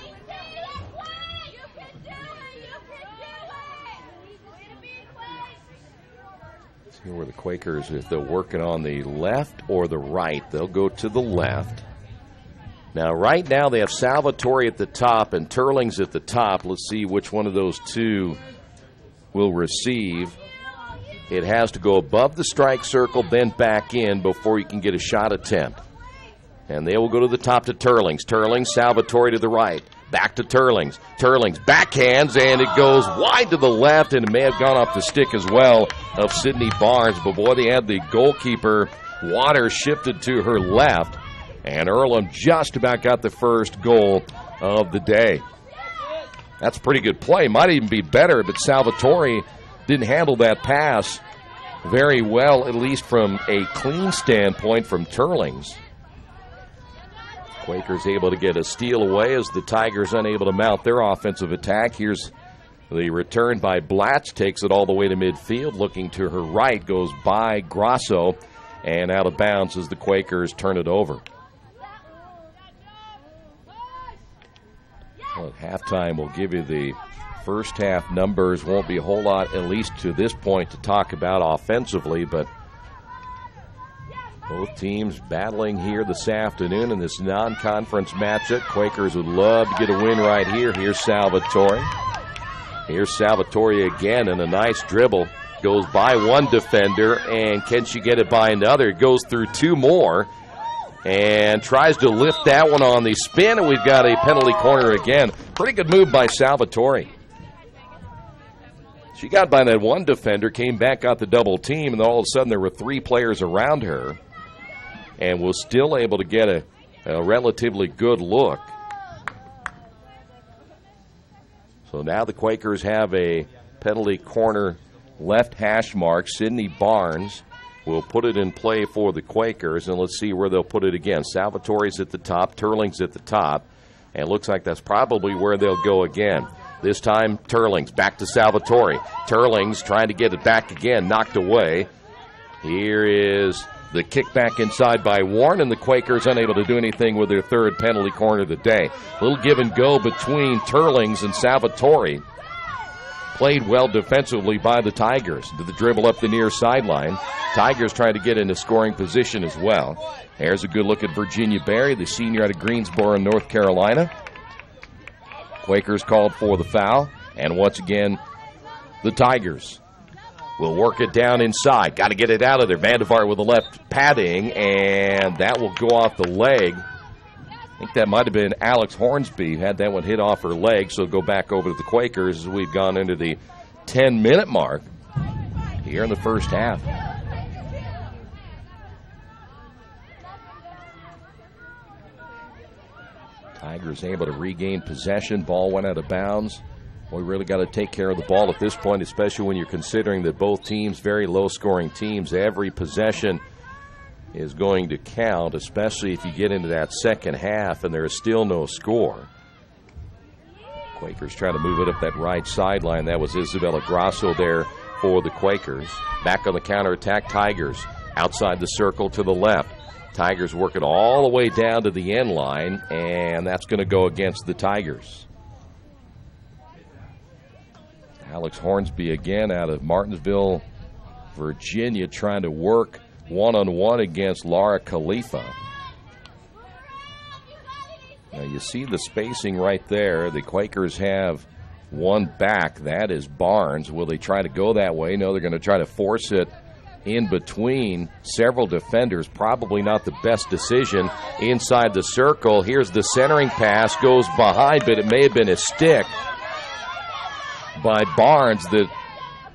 See where the Quakers, if they're working on the left or the right, they'll go to the left. Now, right now, they have Salvatore at the top and Turlings at the top. Let's see which one of those two will receive. It has to go above the strike circle, then back in before you can get a shot attempt. And they will go to the top to Turlings. Turlings, Salvatore to the right. Back to Turlings. Turlings backhands, and it goes wide to the left, and it may have gone off the stick as well of Sydney Barnes. But, boy, they had the goalkeeper, Waters, shifted to her left. And Earlham just about got the first goal of the day. That's a pretty good play. Might even be better, but Salvatore didn't handle that pass very well, at least from a clean standpoint from Turlings. Quakers able to get a steal away as the Tigers unable to mount their offensive attack. Here's the return by Blatz, takes it all the way to midfield, looking to her right, goes by Grasso, and out of bounds as the Quakers turn it over. Well, at halftime, we'll give you the first half numbers. Won't be a whole lot, at least to this point, to talk about offensively, but both teams battling here this afternoon in this non-conference matchup. Quakers would love to get a win right here. Here's Salvatore. Here's Salvatore again, and a nice dribble. Goes by one defender, and can she get it by another? Goes through two more, and tries to lift that one on the spin, and we've got a penalty corner again. Pretty good move by Salvatore. She got by that one defender, came back, got the double team, and all of a sudden there were 3 players around her and was still able to get a relatively good look. So now the Quakers have a penalty corner left hash mark. Sydney Barnes will put it in play for the Quakers, and let's see where they'll put it again. Salvatore's at the top, Turling's at the top, and it looks like that's probably where they'll go again. This time, Turling's back to Salvatore. Turling's trying to get it back again, knocked away. Here is the kick back inside by Warren, and the Quakers unable to do anything with their 3rd penalty corner of the day. A little give and go between Turling's and Salvatore. Played well defensively by the Tigers. Did the dribble up the near sideline. Tigers trying to get into scoring position as well. There's a good look at Virginia Berry, the senior out of Greensboro, North Carolina. Quakers called for the foul, and once again, the Tigers will work it down inside. Got to get it out of there. Vandevaart with the left padding, and that will go off the leg. I think that might have been Alex Hornsby, had that one hit off her leg, so go back over to the Quakers as we've gone into the 10-minute mark here in the first half. Tigers able to regain possession. Ball went out of bounds. We really got to take care of the ball at this point, especially when you're considering that both teams, very low-scoring teams. Every possession is going to count, especially if you get into that second half and there is still no score. Quakers trying to move it up that right sideline. That was Isabella Grasso there for the Quakers. Back on the counterattack, Tigers outside the circle to the left. Tigers working all the way down to the end line, and that's going to go against the Tigers. Alex Hornsby again out of Martinsville, Virginia, trying to work one-on-one against Laura Khalifa. Now you see the spacing right there. The Quakers have one back. That is Barnes. Will they try to go that way? No, they're going to try to force it in between several defenders. Probably not the best decision inside the circle. Here's the centering pass. Goes behind, but it may have been a stick by Barnes that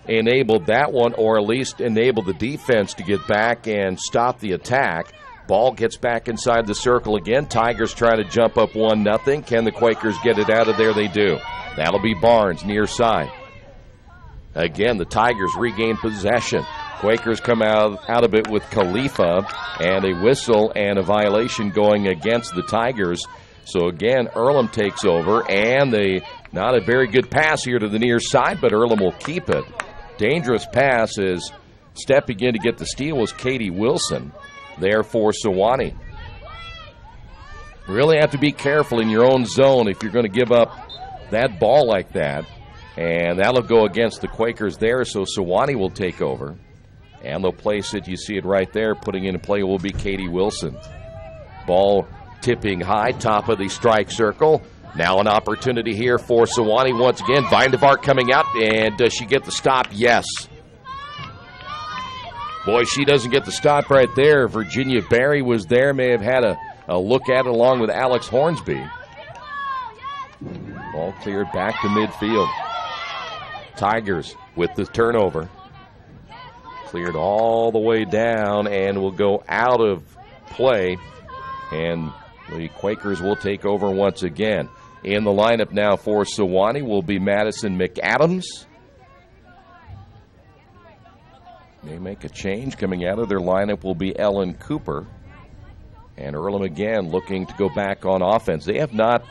enabled that one, or at least enabled the defense to get back and stop the attack. Ball gets back inside the circle again. Tigers try to jump up 1-0. Can the Quakers get it out of there? They do. That'll be Barnes near side. Again, the Tigers regain possession. Quakers come out of it with Khalifa, and a whistle and a violation going against the Tigers. So again, Earlham takes over, and not a very good pass here to the near side, but Earlham will keep it. Dangerous pass as stepping in to get the steal was Katie Wilson there for Sewanee. Really have to be careful in your own zone if you're going to give up that ball like that. And that'll go against the Quakers there, so Sewanee will take over. And they'll place it, you see it right there, putting in play will be Katie Wilson. Ball tipping high, top of the strike circle. Now an opportunity here for Sewanee once again. Vandevaart coming out, and does she get the stop? Yes. Boy, she doesn't get the stop right there. Virginia Berry was there, may have had a look at it along with Alex Hornsby. Ball cleared back to midfield. Tigers with the turnover. Cleared all the way down and will go out of play. And the Quakers will take over once again. In the lineup now for Sewanee will be Madison McAdams. They make a change. Coming out of their lineup will be Ellen Cooper. And Earlham again looking to go back on offense. They have not,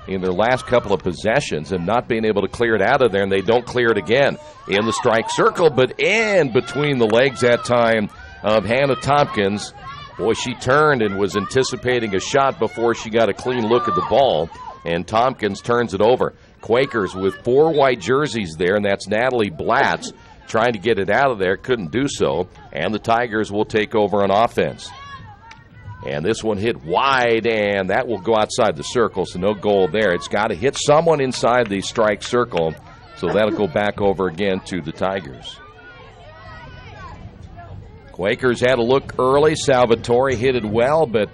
in their last couple of possessions, and not being able to clear it out of there, and they don't clear it again in the strike circle, but in between the legs that time of Hannah Tompkins. Boy, she turned and was anticipating a shot before she got a clean look at the ball, and Tompkins turns it over. Quakers with 4 white jerseys there, and that's Natalie Blatz trying to get it out of there, couldn't do so, and the Tigers will take over on offense. And this one hit wide, and that will go outside the circle, so no goal there. It's got to hit someone inside the strike circle, so that'll go back over again to the Tigers. Quakers had a look early. Salvatore hit it well, but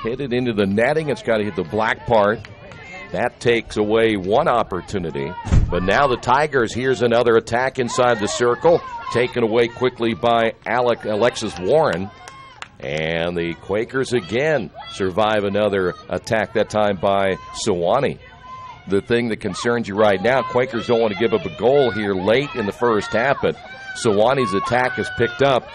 hit it into the netting. It's got to hit the black part. That takes away one opportunity. But now the Tigers, here's another attack inside the circle, taken away quickly by Alexis Warren. And the Quakers again survive another attack, that time by Sewanee. The thing that concerns you right now, Quakers don't want to give up a goal here late in the first half, but Sewanee's attack is picked up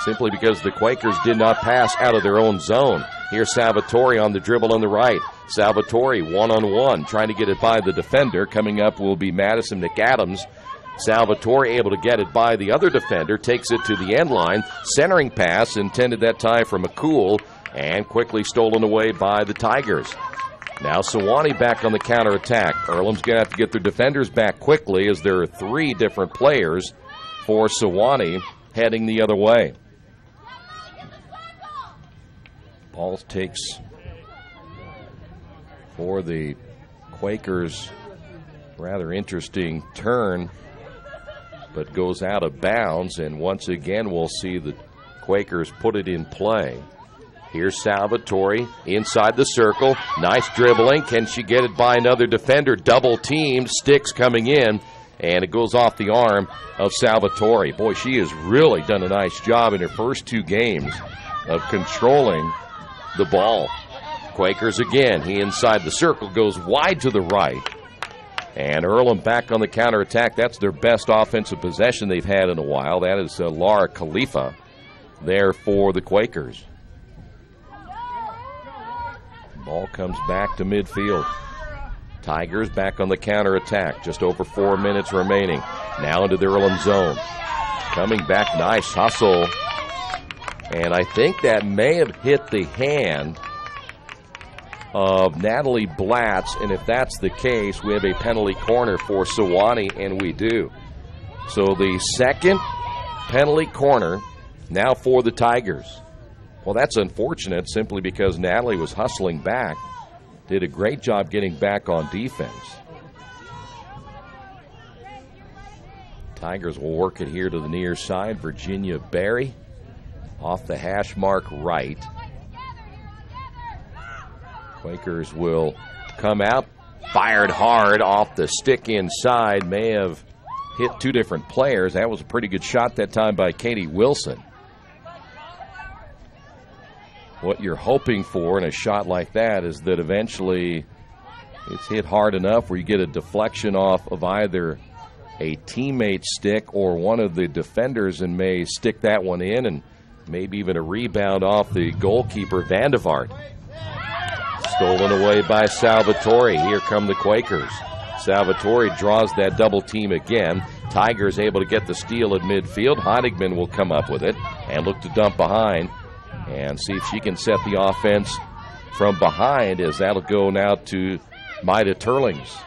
simply because the Quakers did not pass out of their own zone. Here's Salvatore on the dribble on the right. Salvatore one-on-one, trying to get it by the defender. Coming up will be Madison McAdams. Salvatore able to get it by the other defender, takes it to the end line. Centering pass intended that time for McCool, and quickly stolen away by the Tigers. Now Sewanee back on the counterattack. Earlham's going to have to get their defenders back quickly as there are three different players for Sewanee heading the other way. Ball takes for the Quakers rather interesting turn, but goes out of bounds, and once again we'll see the Quakers put it in play. Here's Salvatore inside the circle. Nice dribbling. Can she get it by another defender? Double teamed. Sticks coming in, and it goes off the arm of Salvatore. Boy, she has really done a nice job in her first two games of controlling the ball. Quakers again. He inside the circle, goes wide to the right. And Earlham back on the counterattack. That's their best offensive possession they've had in a while. That is Laura Khalifa there for the Quakers. Ball comes back to midfield. Tigers back on the counterattack. Just over 4 minutes remaining. Now into the Earlham zone. Coming back, nice hustle. And I think that may have hit the hand of Natalie Blatz, and if that's the case, we have a penalty corner for Sewanee, and we do. So the second penalty corner now for the Tigers. Well, that's unfortunate simply because Natalie was hustling back, did a great job getting back on defense. Tigers will work it here to the near side. Virginia Berry off the hash mark right. Quakers will come out, fired hard off the stick inside, may have hit two different players. That was a pretty good shot that time by Katie Wilson. What you're hoping for in a shot like that is that eventually it's hit hard enough where you get a deflection off of either a teammate's stick or one of the defenders and may stick that one in, and maybe even a rebound off the goalkeeper, Vandevart. Stolen away by Salvatore. Here come the Quakers. Salvatore draws that double team again. Tigers able to get the steal at midfield. Honigman will come up with it and look to dump behind and see if she can set the offense from behind, as that'll go now to Maida Turlings.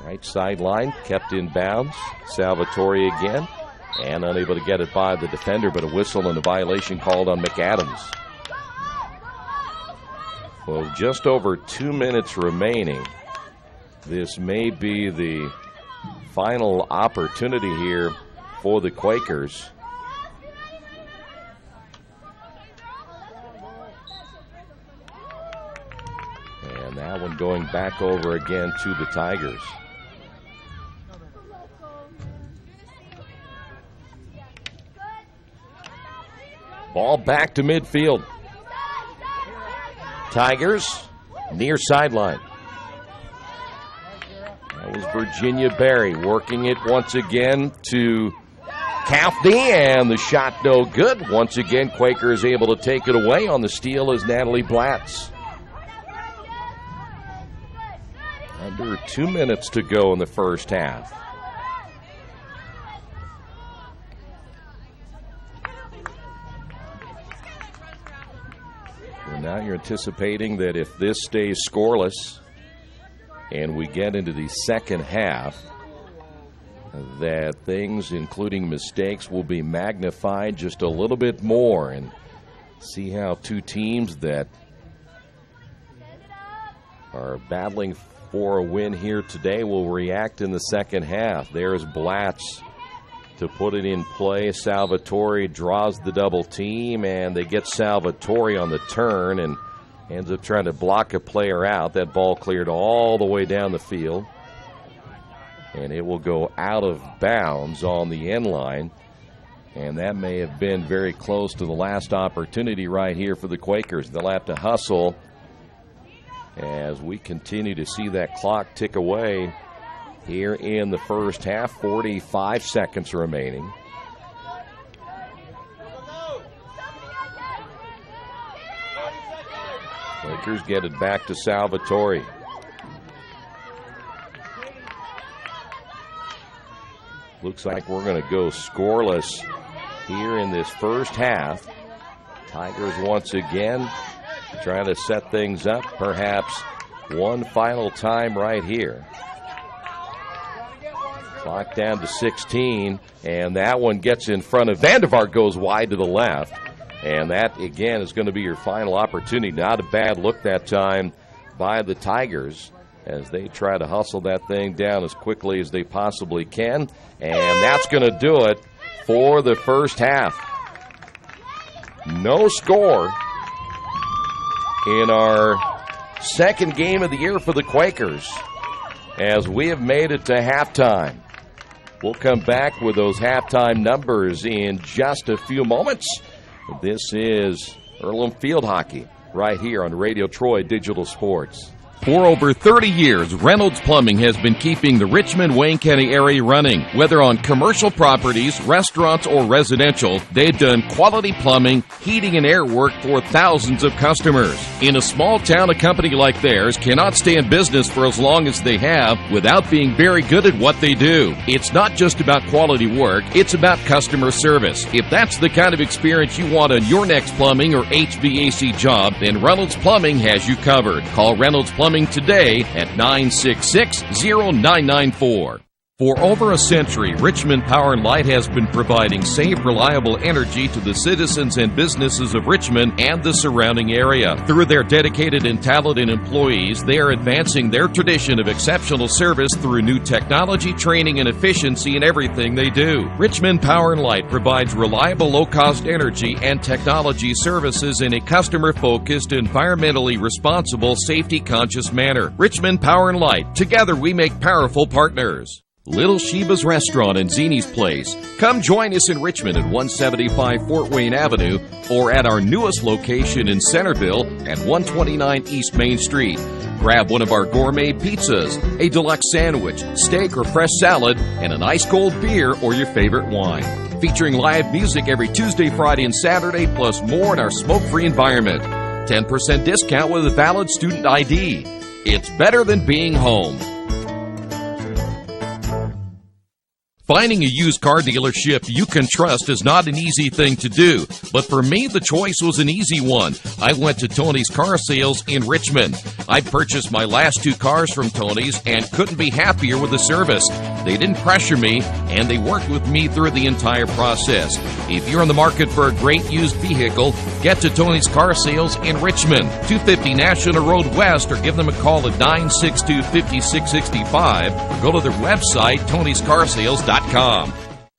Right sideline, kept in bounds. Salvatore again, and unable to get it by the defender, but a whistle and a violation called on McAdams. Well, just over 2 minutes remaining. This may be the final opportunity here for the Quakers. And that one going back over again to the Tigers. Ball back to midfield. Tigers, near sideline. That was Virginia Berry working it once again to Kaufney, and the shot no good. Once again, Quaker is able to take it away. On the steal is Natalie Blatz. Under 2 minutes to go in the first half. Now you're anticipating that if this stays scoreless and we get into the second half, that things, including mistakes, will be magnified just a little bit more, and see how two teams that are battling for a win here today will react in the second half. There's Blatz to put it in play. Salvatore draws the double team, and they get Salvatore on the turn and ends up trying to block a player out. That ball cleared all the way down the field. and it will go out of bounds on the end line. And that may have been very close to the last opportunity right here for the Quakers. They'll have to hustle as we continue to see that clock tick away here in the first half. 45 seconds remaining. Quakers get it back to Salvatore. Looks like we're going to go scoreless here in this first half. Tigers once again trying to set things up, perhaps one final time right here. Clock down to 16, and that one gets in front of Vandevaart, goes wide to the left. And that, again, is going to be your final opportunity. Not a bad look that time by the Tigers as they try to hustle that thing down as quickly as they possibly can. And that's going to do it for the first half. No score in our second game of the year for the Quakers as we have made it to halftime. We'll come back with those halftime numbers in just a few moments. This is Earlham Field Hockey right here on Radio Troy Digital Sports. For over 30 years, Reynolds Plumbing has been keeping the Richmond-Wayne County area running. Whether on commercial properties, restaurants, or residential, they've done quality plumbing, heating, and air work for thousands of customers. In a small town, a company like theirs cannot stay in business for as long as they have without being very good at what they do. It's not just about quality work, it's about customer service. If that's the kind of experience you want on your next plumbing or HVAC job, then Reynolds Plumbing has you covered. Call Reynolds Plumbing today at 966-0994. For over a century, Richmond Power & Light has been providing safe, reliable energy to the citizens and businesses of Richmond and the surrounding area. Through their dedicated and talented employees, they are advancing their tradition of exceptional service through new technology, training, and efficiency in everything they do. Richmond Power & Light provides reliable, low-cost energy and technology services in a customer-focused, environmentally responsible, safety-conscious manner. Richmond Power & Light. Together we make powerful partners. Little Sheba's Restaurant and Zini's Place. Come join us in Richmond at 175 Fort Wayne Avenue or at our newest location in Centerville at 129 East Main Street. Grab one of our gourmet pizzas, a deluxe sandwich, steak or fresh salad, and an ice-cold beer or your favorite wine. Featuring live music every Tuesday, Friday, and Saturday, plus more in our smoke-free environment. 10% discount with a valid student ID. It's better than being home. Finding a used car dealership you can trust is not an easy thing to do, but for me, the choice was an easy one. I went to Tony's Car Sales in Richmond. I purchased my last 2 cars from Tony's and couldn't be happier with the service. They didn't pressure me, and they worked with me through the entire process. If you're in the market for a great used vehicle, get to Tony's Car Sales in Richmond, 250 National Road West, or give them a call at 962-5665, or go to their website, tonyscarsales.com.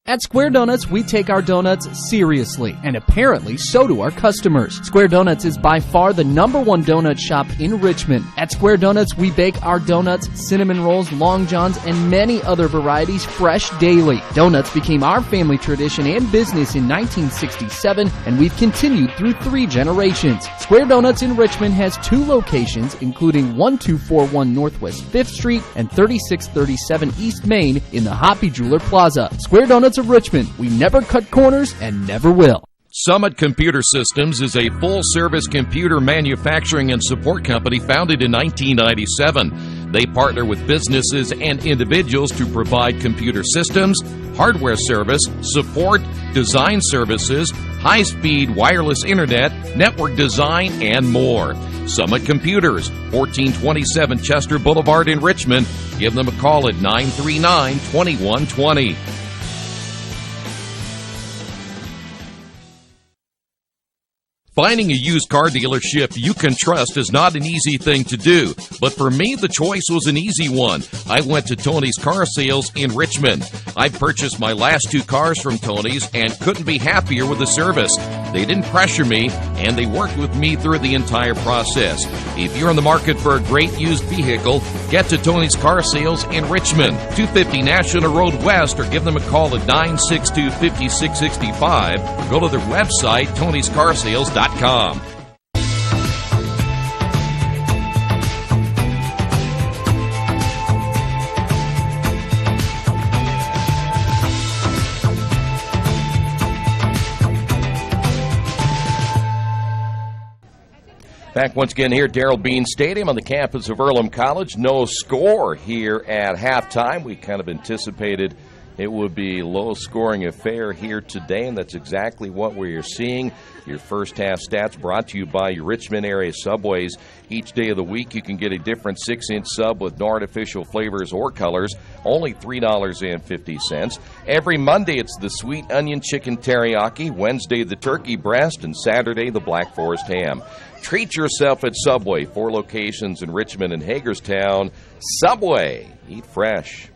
At Square Donuts, we take our donuts seriously, and apparently so do our customers. Square Donuts is by far the #1 donut shop in Richmond. At Square Donuts, we bake our donuts, cinnamon rolls, long johns, and many other varieties fresh daily. Donuts became our family tradition and business in 1967, and we've continued through 3 generations. Square Donuts in Richmond has 2 locations, including 1241 Northwest 5th Street and 3637 East Main in the Hoppy Jeweler Plaza. Square Donuts of Richmond. We never cut corners and never will. Summit Computer Systems is a full-service computer manufacturing and support company founded in 1997. They partner with businesses and individuals to provide computer systems, hardware service, support, design services, high-speed wireless internet, network design, and more. Summit Computers, 1427 Chester Boulevard in Richmond. Give them a call at 939-2120. Finding a used car dealership you can trust is not an easy thing to do, but for me, the choice was an easy one. I went to Tony's Car Sales in Richmond. I purchased my last 2 cars from Tony's and couldn't be happier with the service. They didn't pressure me, and they worked with me through the entire process. If you're in the market for a great used vehicle, get to Tony's Car Sales in Richmond, 250 National Road West, or give them a call at 962-5665, or go to their website, tonyscarsales.com. Back once again here at Darrell Bean Stadium on the campus of Earlham College. No score here at halftime. We kind of anticipated it would be a low-scoring affair here today, and that's exactly what we are seeing. Your first-half stats brought to you by your Richmond area Subways. Each day of the week, you can get a different 6-inch sub with no artificial flavors or colors, only $3.50. Every Monday, it's the sweet onion chicken teriyaki, Wednesday, the turkey breast, and Saturday, the Black Forest ham. Treat yourself at Subway, 4 locations in Richmond and Hagerstown. Subway, eat fresh.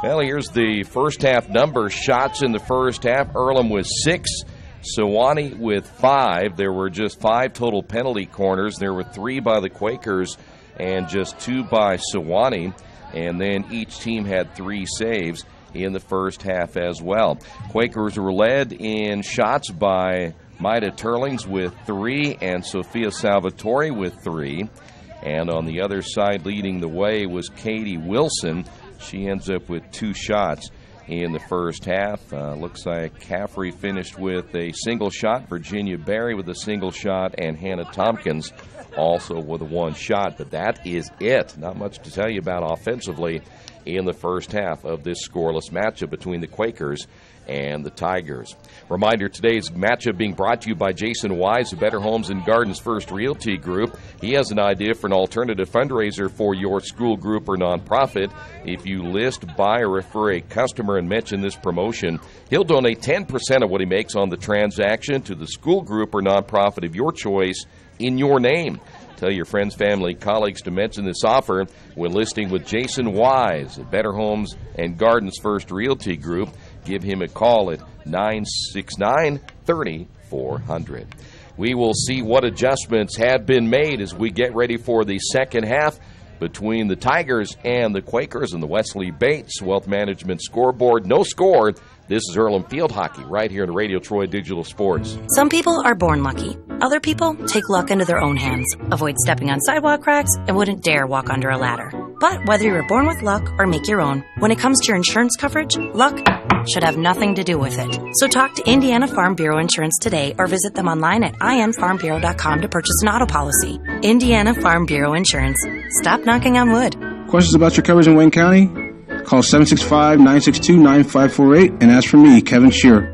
Well, here's the first-half numbers. Shots in the first half. Earlham with 6. Sewanee with 5. There were just 5 total penalty corners. There were 3 by the Quakers and just 2 by Sewanee. And then each team had 3 saves in the first half as well. Quakers were led in shots by Maida Turlings with 3 and Sophia Salvatore with 3. And on the other side, leading the way was Katie Wilson. She ends up with 2 shots in the first half. Looks like Caffrey finished with a single shot, Virginia Berry with a single shot, and Hannah Tompkins also with a 1 shot. But that is it. Not much to tell you about offensively in the first half of this scoreless matchup between the Quakers and the Tigers. Reminder, today's matchup being brought to you by Jason Wise of Better Homes and Gardens First Realty Group. He has an idea for an alternative fundraiser for your school group or nonprofit. If you list, buy, or refer a customer and mention this promotion, he'll donate 10% of what he makes on the transaction to the school group or nonprofit of your choice in your name. Tell your friends, family, colleagues to mention this offer when listing with Jason Wise of Better Homes and Gardens First Realty Group. Give him a call at 969-3400. We will see what adjustments have been made as we get ready for the second half between the Tigers and the Quakers and the Wesley Bates Wealth Management scoreboard. No score. This is Earlham Field Hockey right here on Radio Troy Digital Sports. Some people are born lucky. Other people take luck into their own hands, avoid stepping on sidewalk cracks, and wouldn't dare walk under a ladder. But whether you're born with luck or make your own, when it comes to your insurance coverage, luck should have nothing to do with it. So talk to Indiana Farm Bureau Insurance today or visit them online at infarmbureau.com to purchase an auto policy. Indiana Farm Bureau Insurance. Stop knocking on wood. Questions about your coverage in Wayne County? Call 765-962-9548 and ask for me, Kevin Shearer.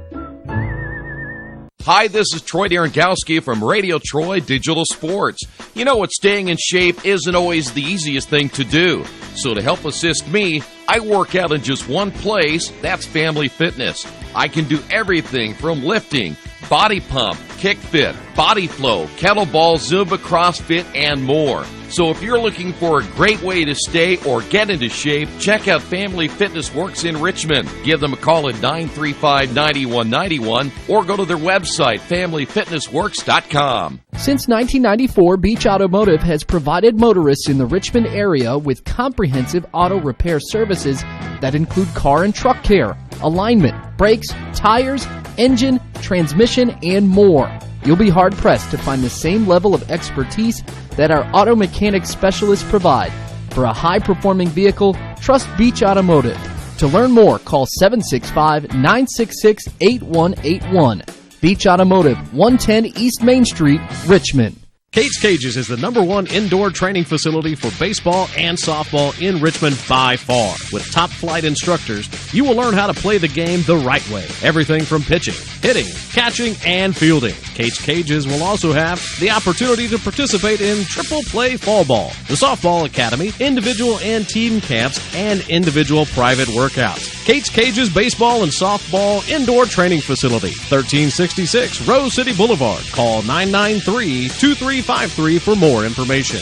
Hi, this is Troy Darengowski from Radio Troy Digital Sports. You know what, staying in shape isn't always the easiest thing to do. So to help assist me, I work out in just one place. That's Family Fitness. I can do everything from lifting, body pump, kick fit, body flow, kettlebell, Zumba, CrossFit, and more. So if you're looking for a great way to stay or get into shape, check out Family Fitness Works in Richmond. Give them a call at 935-9191 or go to their website, familyfitnessworks.com. Since 1994, Beach Automotive has provided motorists in the Richmond area with comprehensive auto repair services that include car and truck care, alignment, brakes, tires, engine, transmission, and more. You'll be hard-pressed to find the same level of expertise that our auto mechanic specialists provide. For a high-performing vehicle, trust Beach Automotive. To learn more, call 765-966-8181. Beach Automotive, 110 East Main Street, Richmond. Kate's Cages is the #1 indoor training facility for baseball and softball in Richmond by far. With top flight instructors, you will learn how to play the game the right way. Everything from pitching, hitting, catching, and fielding. Kate's Cages will also have the opportunity to participate in triple play fall ball, the softball academy, individual and team camps, and individual private workouts. Kate's Cages Baseball and Softball Indoor Training Facility, 1366 Rose City Boulevard. Call 993-2353 for more information.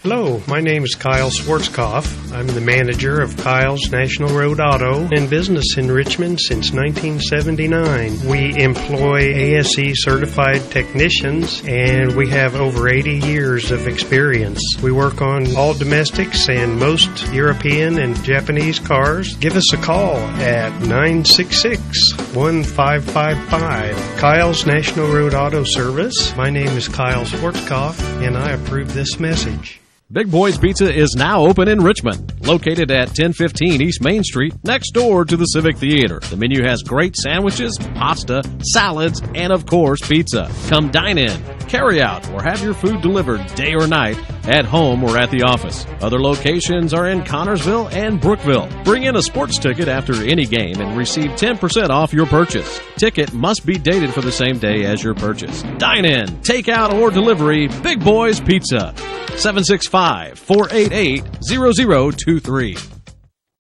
Hello, my name is Kyle Schwarzkopf. I'm the manager of Kyle's National Road Auto and business in Richmond since 1979. We employ ASE certified technicians and we have over 80 years of experience. We work on all domestics and most European and Japanese cars. Give us a call at 966-1555. Kyle's National Road Auto Service. My name is Kyle Schwarzkopf and I approve this message. Big Boys Pizza is now open in Richmond, located at 1015 East Main Street, next door to the Civic Theater. The menu has great sandwiches, pasta, salads, and of course, pizza. Come dine in, carry out, or have your food delivered day or night, at home or at the office. Other locations are in Connorsville and Brookville. Bring in a sports ticket after any game and receive 10% off your purchase. Ticket must be dated for the same day as your purchase. Dine in, take out, or delivery, Big Boys Pizza. 765-488-0023.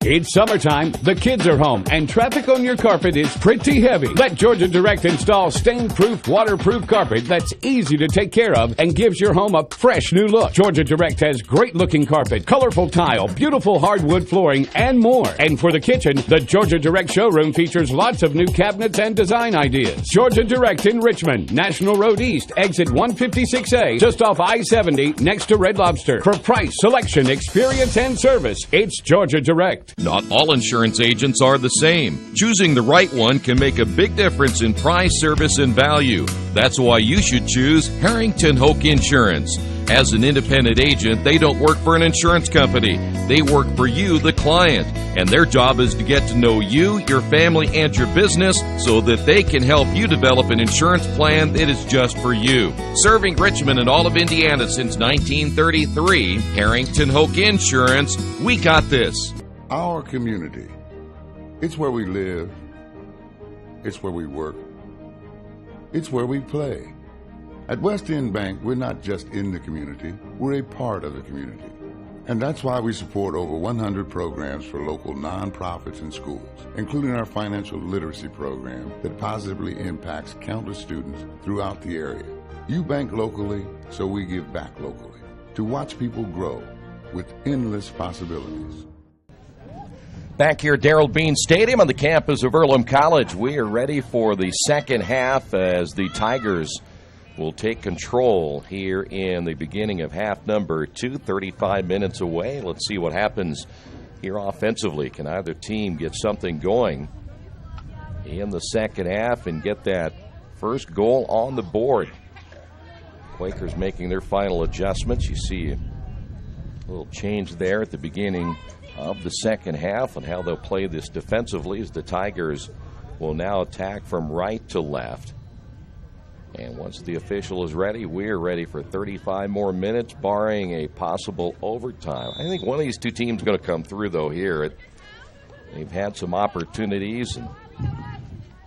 It's summertime, the kids are home, and traffic on your carpet is pretty heavy. Let Georgia Direct install stain-proof, waterproof carpet that's easy to take care of and gives your home a fresh new look. Georgia Direct has great-looking carpet, colorful tile, beautiful hardwood flooring, and more. And for the kitchen, the Georgia Direct showroom features lots of new cabinets and design ideas. Georgia Direct in Richmond, National Road East, exit 156A, just off I-70, next to Red Lobster. For price, selection, experience, and service, it's Georgia Direct. Not all insurance agents are the same. Choosing the right one can make a big difference in price, service, and value. That's why you should choose Harrington Hoke Insurance. As an independent agent, they don't work for an insurance company. They work for you, the client. And their job is to get to know you, your family, and your business so that they can help you develop an insurance plan that is just for you. Serving Richmond and all of Indiana since 1933, Harrington Hoke Insurance, we got this. Our community. It's where we live. It's where we work. It's where we play. At West End Bank, we're not just in the community, we're a part of the community. And that's why we support over 100 programs for local nonprofits and schools, including our financial literacy program that positively impacts countless students throughout the area. You bank locally, so we give back locally to watch people grow with endless possibilities. Back here at Darrell Bean Stadium on the campus of Earlham College, we are ready for the second half as the Tigers will take control here in the beginning of half number 2, 35 minutes away. Let's see what happens here offensively. Can either team get something going in the second half and get that first goal on the board? Quakers making their final adjustments. You see a little change there at the beginning of the second half and how they'll play this defensively as the Tigers will now attack from right to left. And once the official is ready, we're ready for 35 more minutes, barring a possible overtime. I think one of these two teams is going to come through, though, here. They've had some opportunities, and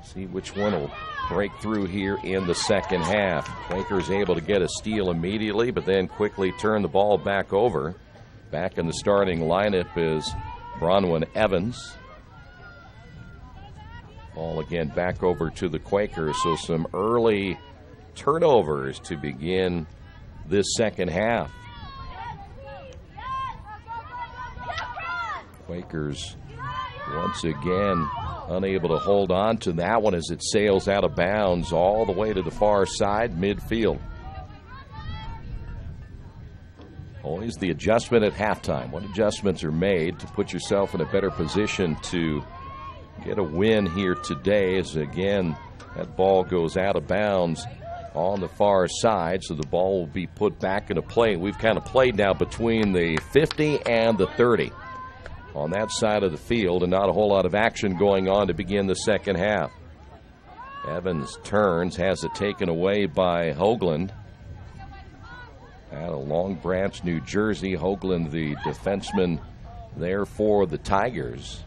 see which one will break through here in the second half. Quakers able to get a steal immediately, but then quickly turn the ball back over. Back in the starting lineup is Bronwyn Evans. Ball again back over to the Quakers, so some early turnovers to begin this second half. Quakers once again unable to hold on to that one as it sails out of bounds all the way to the far side midfield. Always the adjustment at halftime. What adjustments are made to put yourself in a better position to get a win here today as, again, that ball goes out of bounds on the far side, so the ball will be put back into play. We've kind of played now between the 50 and the 30 on that side of the field, and not a whole lot of action going on to begin the second half. Evans turns, has it taken away by Hoagland. Out of Long Branch, New Jersey. Hoagland, the defenseman there for the Tigers.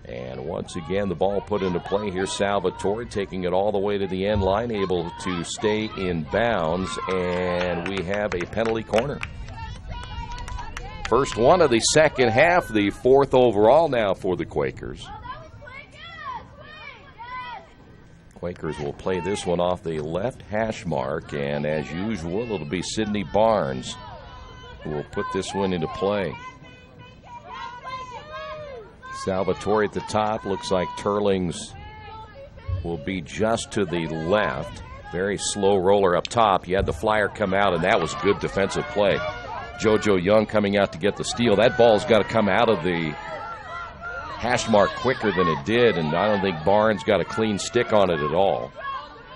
And once again, the ball put into play here. Salvatore taking it all the way to the end line, able to stay in bounds, and we have a penalty corner. First one of the second half, the fourth overall now for the Quakers. Quakers will play this one off the left hash mark, and as usual, it'll be Sidney Barnes who will put this one into play. Salvatore at the top. Looks like Turlings will be just to the left. Very slow roller up top. You had the flyer come out, and that was good defensive play. JoJo Young coming out to get the steal. That ball's got to come out of the hash mark quicker than it did, and I don't think Barnes got a clean stick on it at all.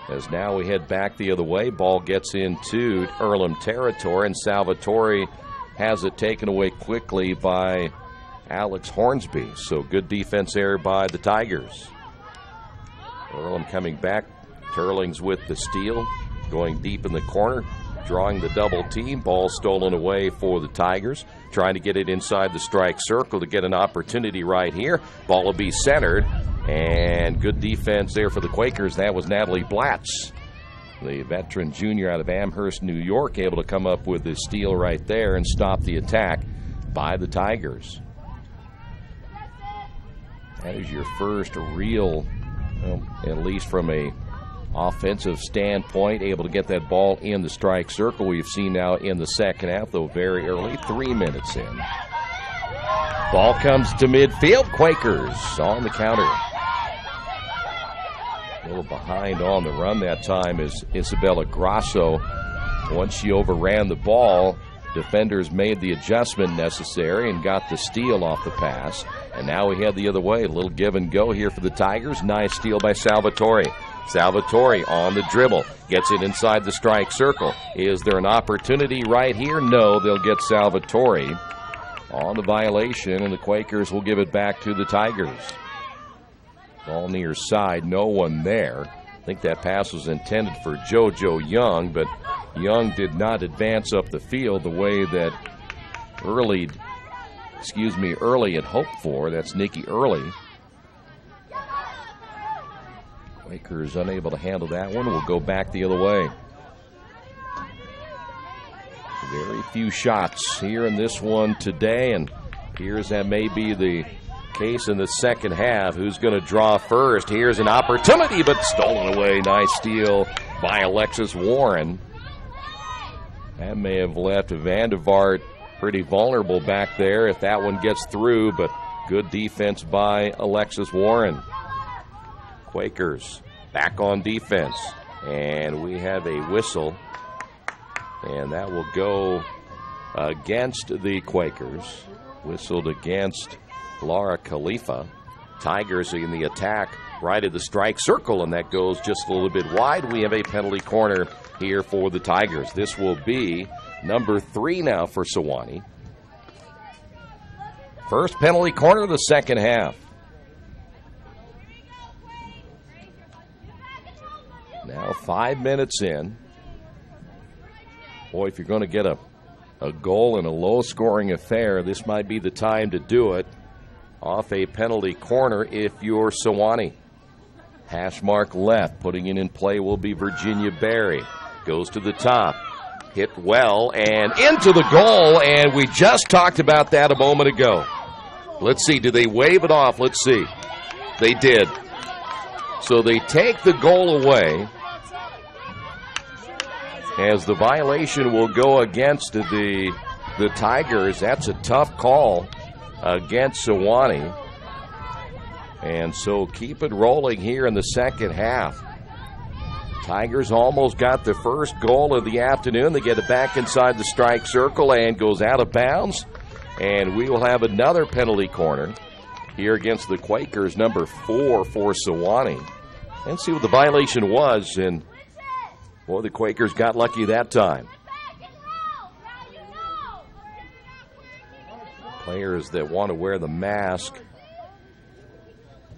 As now we head back the other way. Ball gets into Earlham territory, and Salvatore has it taken away quickly by Alex Hornsby. So good defense there by the Tigers. Earlham coming back. Turlings with the steal, going deep in the corner, drawing the double team. Ball stolen away for the Tigers, trying to get it inside the strike circle to get an opportunity right here. Ball will be centered, and good defense there for the Quakers. That was Natalie Blatz, the veteran junior out of Amherst, New York, able to come up with the steal right there and stop the attack by the Tigers. That is your first real, at least from a offensive standpoint, able to get that ball in the strike circle. We've seen now in the second half, though very early, 3 minutes in. Ball comes to midfield. Quakers on the counter. A little behind on the run that time is Isabella Grasso. Once she overran the ball, defenders made the adjustment necessary and got the steal off the pass. And now we head the other way. A little give and go here for the Tigers. Nice steal by Salvatore. Salvatore on the dribble. Gets it inside the strike circle. Is there an opportunity right here? No, they'll get Salvatore on the violation, and the Quakers will give it back to the Tigers. Ball near side, no one there. I think that pass was intended for JoJo Young, but Young did not advance up the field the way that Early had hoped for. That's Nikki Early. Quakers unable to handle that one. We'll go back the other way. Very few shots here in this one today, and appears that may be the case in the second half. Who's going to draw first? Here's an opportunity, but stolen away. Nice steal by Alexis Warren. That may have left Vandevart pretty vulnerable back there if that one gets through, but good defense by Alexis Warren. Quakers back on defense, and we have a whistle, and that will go against the Quakers. Whistled against Laura Khalifa. Tigers in the attack right at the strike circle, and that goes just a little bit wide. We have a penalty corner here for the Tigers. This will be number 3 now for Sewanee. First penalty corner of the second half. Now 5 minutes in. Boy, if you're going to get a goal in a low-scoring affair, this might be the time to do it. Off a penalty corner if you're Sewanee. Hash mark left. Putting it in play will be Virginia Berry. Goes to the top. Hit well and into the goal, and we just talked about that a moment ago. Let's see, do they wave it off? Let's see. They did. So they take the goal away, as the violation will go against the Tigers. That's a tough call against Sewanee. And so keep it rolling here in the second half. Tigers almost got the first goal of the afternoon. They get it back inside the strike circle and goes out of bounds. And we will have another penalty corner here against the Quakers, number 4 for Sewanee. And see what the violation was. And, boy, the Quakers got lucky that time. Players that want to wear the mask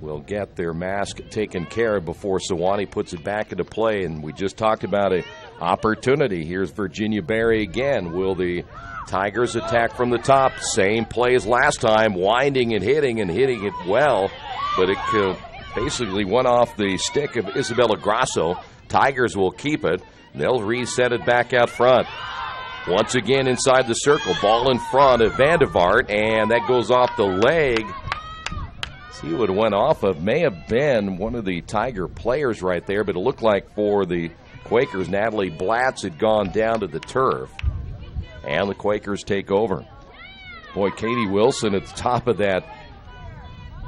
will get their mask taken care of before Sewanee puts it back into play. And we just talked about an opportunity. Here's Virginia Berry again. Will the Tigers attack from the top? Same play as last time, winding and hitting it well. but it basically went off the stick of Isabella Grasso. Tigers will keep it. They'll reset it back out front. Once again inside the circle. Ball in front of Vandevart, and that goes off the leg. See what it went off of. May have been one of the Tiger players right there, but it looked like for the Quakers, Natalie Blatz had gone down to the turf. And the Quakers take over. Boy, Katie Wilson at the top of that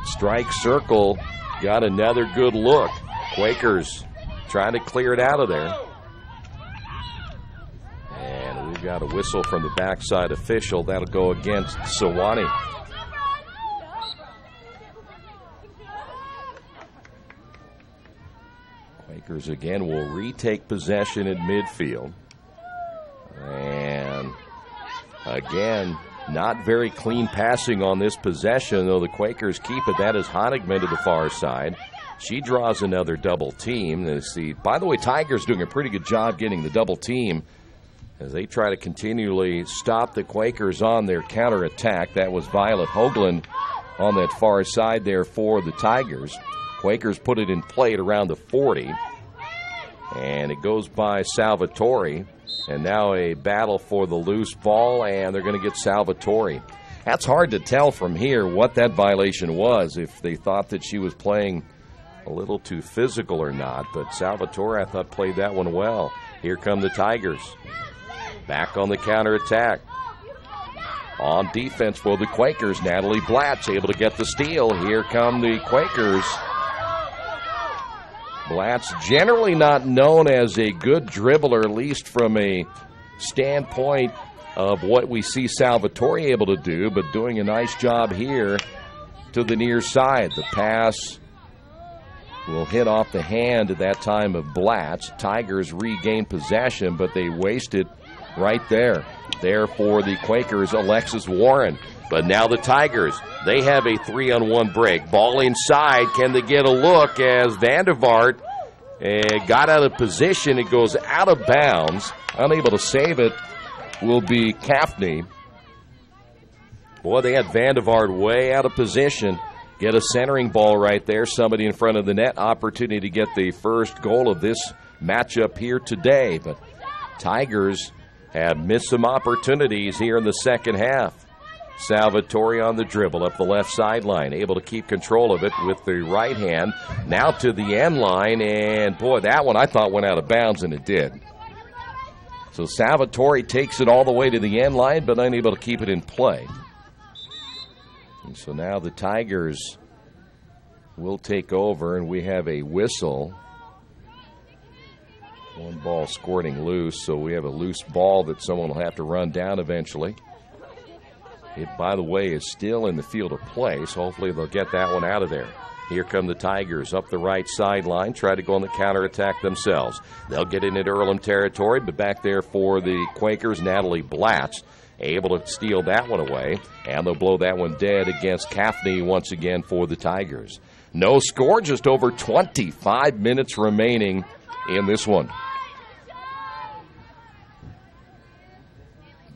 strike circle got another good look. Quakers trying to clear it out of there. And we've got a whistle from the backside official. That'll go against Sewanee. Quakers again will retake possession in midfield. And again, not very clean passing on this possession, though the Quakers keep it. That is Honigman to the far side. She draws another double team. By the way, Tigers doing a pretty good job getting the double team as they try to continually stop the Quakers on their counterattack. That was Violet Hoagland on that far side there for the Tigers. Quakers put it in play at around the 40. And it goes by Salvatore. And now a battle for the loose ball, and they're going to get Salvatore. That's hard to tell from here what that violation was, if they thought that she was playing a little too physical or not. But Salvatore, I thought, played that one well. Here come the Tigers. Back on the counterattack. On defense for the Quakers, Natalie Blatz able to get the steal. Here come the Quakers. Blatz generally not known as a good dribbler, at least from a standpoint of what we see Salvatore able to do, but doing a nice job here to the near side. The pass will hit off the hand at that time of Blatz. Tigers regain possession, but they waste it right there. There for the Quakers, Alexis Warren. But now the Tigers, they have a 3-on-1 break. Ball inside. Can they get a look as Vandevart got out of position? It goes out of bounds. Unable to save it will be Kaffney. Boy, they had Vandevart way out of position. Get a centering ball right there. Somebody in front of the net. Opportunity to get the first goal of this matchup here today. But Tigers have missed some opportunities here in the second half. Salvatore on the dribble up the left sideline, able to keep control of it with the right hand. Now to the end line, and boy, that one I thought went out of bounds, and it did. So Salvatore takes it all the way to the end line, but unable to keep it in play. And so now the Tigers will take over, and we have a whistle. One ball squirting loose, so we have a loose ball that someone will have to run down eventually. It, by the way, is still in the field of play, so hopefully they'll get that one out of there. Here come the Tigers up the right sideline, try to go on the counterattack themselves. They'll get in at Earlham territory, but back there for the Quakers, Natalie Blatz, able to steal that one away, and they'll blow that one dead against Kaffney once again for the Tigers. No score, just over 25 minutes remaining in this one.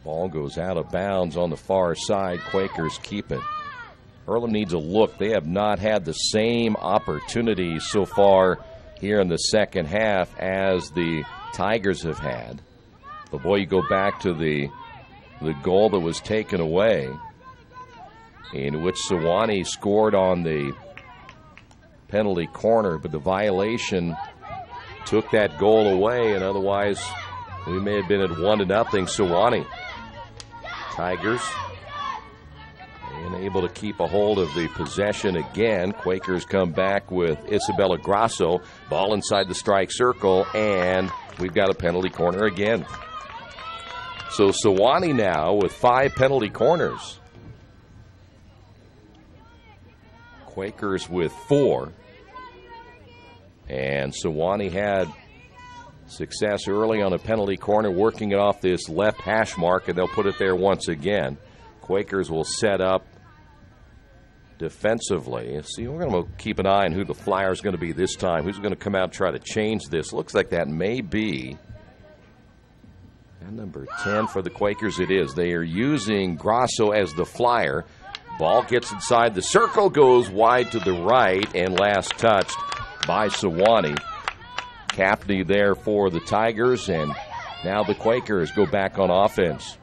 Ball goes out of bounds on the far side. Quakers keep it. Earlham needs a look. They have not had the same opportunities so far here in the second half as the Tigers have had. But boy, you go back to the goal that was taken away, in which Sewanee scored on the penalty corner, but the violation took that goal away, and otherwise we may have been at 1-0 Sewanee. Tigers unable to keep a hold of the possession again. Quakers come back with Isabella Grasso. Ball inside the strike circle, and we've got a penalty corner again. So Sewanee now with 5 penalty corners. Quakers with 4. And Sewanee had success early on a penalty corner, working it off this left hash mark, and they'll put it there once again. Quakers will set up defensively. See, we're going to keep an eye on who the flyer is going to be this time. Who's going to come out and try to change this? Looks like that may be number 10 for the Quakers. It is. They are using Grasso as the flyer. Ball gets inside the circle, goes wide to the right, and last touched by Sewanee. Caffney there for the Tigers, and now the Quakers go back on offense.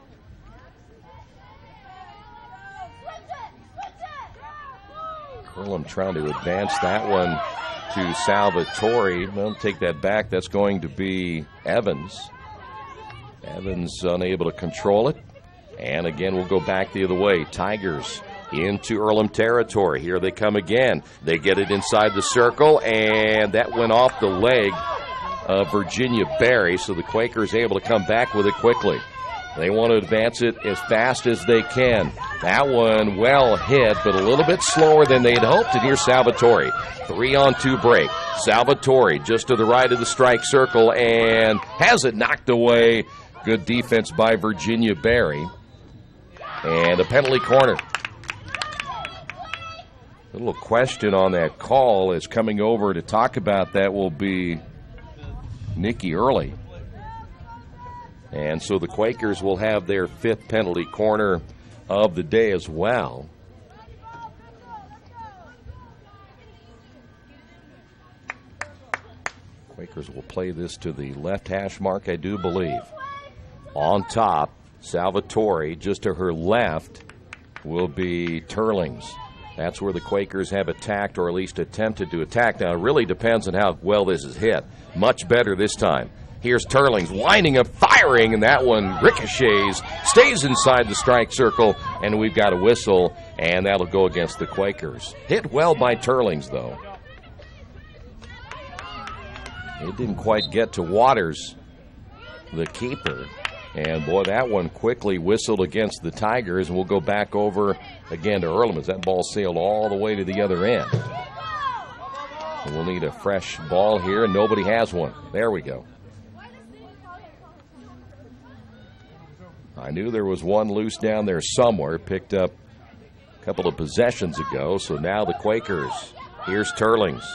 Earlham trying to advance that one to Salvatore. They'll take that back. That's going to be Evans. Evans unable to control it. And again, we'll go back the other way. Tigers into Earlham territory. Here they come again. They get it inside the circle, and that went off the leg of Virginia Berry, so the Quakers able to come back with it quickly. They want to advance it as fast as they can. That one well hit, but a little bit slower than they'd hoped. And here's Salvatore. 3-on-2 break. Salvatore just to the right of the strike circle and has it knocked away. Good defense by Virginia Berry. And a penalty corner. A little question on that call is coming over to talk about that will be Nikki Early. And so the Quakers will have their 5th penalty corner of the day as well. Quakers will play this to the left hash mark, I do believe. On top, Salvatore, just to her left, will be Turlings. That's where the Quakers have attacked, or at least attempted to attack. Now, it really depends on how well this is hit. Much better this time. Here's Turlings winding up, firing, and that one ricochets, stays inside the strike circle, and we've got a whistle, and that'll go against the Quakers. Hit well by Turlings, though. It didn't quite get to Waters, the keeper. And, boy, that one quickly whistled against the Tigers, and we'll go back over again to Earlham as that ball sailed all the way to the other end. And we'll need a fresh ball here, and nobody has one. There we go. I knew there was one loose down there somewhere, picked up a couple of possessions ago, so now the Quakers. Here's Turlings.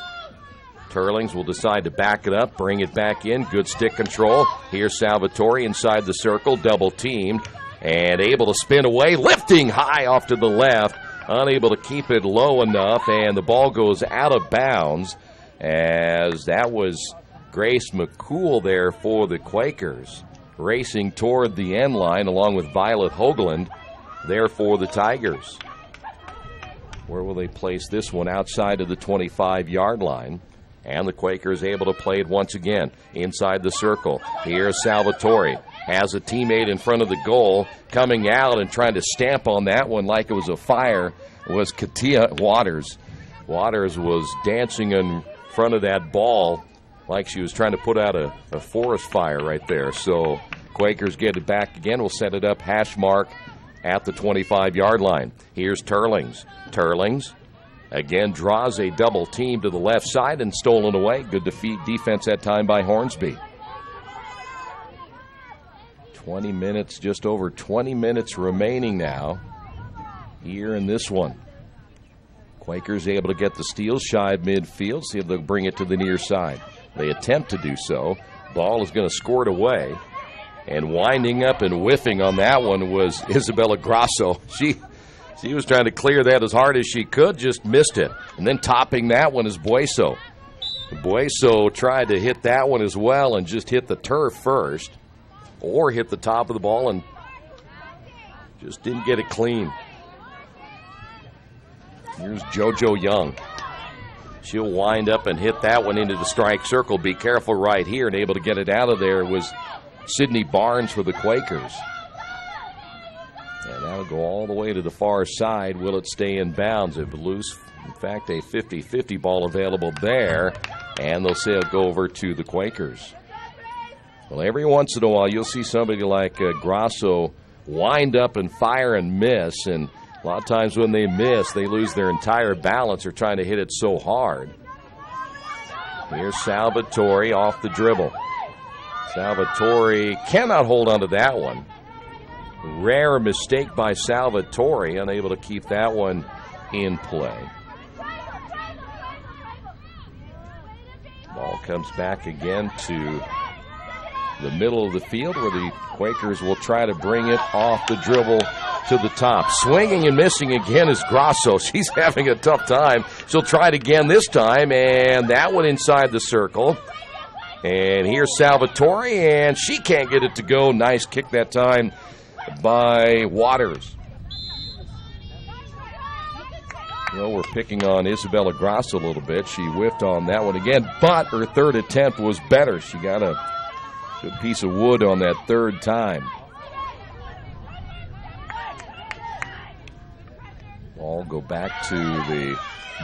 Turlings will decide to back it up, bring it back in. Good stick control. Here's Salvatore inside the circle, double teamed, and able to spin away, lifting high off to the left, unable to keep it low enough, and the ball goes out of bounds as that was Grace McCool there for the Quakers, racing toward the end line along with Violet Hoagland there for the Tigers. Where will they place this one? Outside of the 25-yard line. And the Quakers able to play it once again inside the circle. Here's Salvatore. Has a teammate in front of the goal. Coming out and trying to stamp on that one like it was a fire was Katia Waters. Waters was dancing in front of that ball like she was trying to put out a forest fire right there. So Quakers get it back again. We'll set it up hash mark at the 25-yard line. Here's Turlings. Turlings again draws a double team to the left side and stolen away. Good defense that time by Hornsby. 20 minutes, just over 20 minutes remaining now here in this one. Quakers able to get the steal shy of midfield, see if they'll bring it to the near side. They attempt to do so. Ball is going to score it away. And winding up and whiffing on that one was Isabella Grasso. She was trying to clear that as hard as she could, just missed it. And then topping that one is Bueso. Bueso tried to hit that one as well and just hit the turf first, or hit the top of the ball and just didn't get it clean. Here's JoJo Young. She'll wind up and hit that one into the strike circle. Be careful right here, and able to get it out of there was Sydney Barnes for the Quakers. And that'll go all the way to the far side. Will it stay in bounds? If loose, in fact, a 50-50 ball available there, and they'll say it'll go over to the Quakers. Well, every once in a while, you'll see somebody like Grasso wind up and fire and miss, and a lot of times when they miss, they lose their entire balance. They're trying to hit it so hard. Here's Salvatore off the dribble. Salvatore cannot hold on to that one. Rare mistake by Salvatore, unable to keep that one in play. Ball comes back again to the middle of the field where the Quakers will try to bring it off the dribble to the top. Swinging and missing again is Grasso. She's having a tough time. She'll try it again this time, and that one inside the circle. And here's Salvatore, and she can't get it to go. Nice kick that time by Waters. Well, we're picking on Isabella Grasso a little bit. She whiffed on that one again, but her third attempt was better. She got a good piece of wood on that third time. Ball go back to the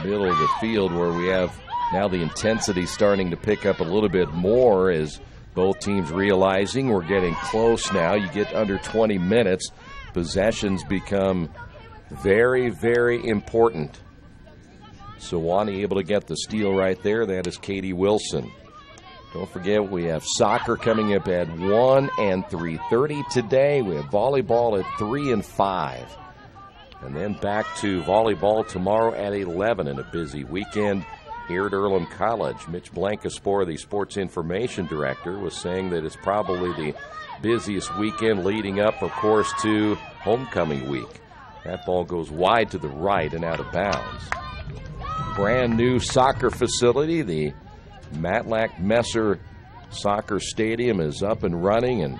middle of the field where we have now the intensity starting to pick up a little bit more as both teams realizing we're getting close now. You get under 20 minutes, possessions become very, very important. Sewanee able to get the steal right there. That is Katie Wilson. Don't forget we have soccer coming up at 1 and 3:30 today. We have volleyball at 3 and 5. And then back to volleyball tomorrow at 11 in a busy weekend here at Earlham College. Mitch Blancaspor, the sports information director, was saying that it's probably the busiest weekend leading up, of course, to homecoming week. That ball goes wide to the right and out of bounds. Brand new soccer facility. The Matlack Messer Soccer Stadium is up and running, and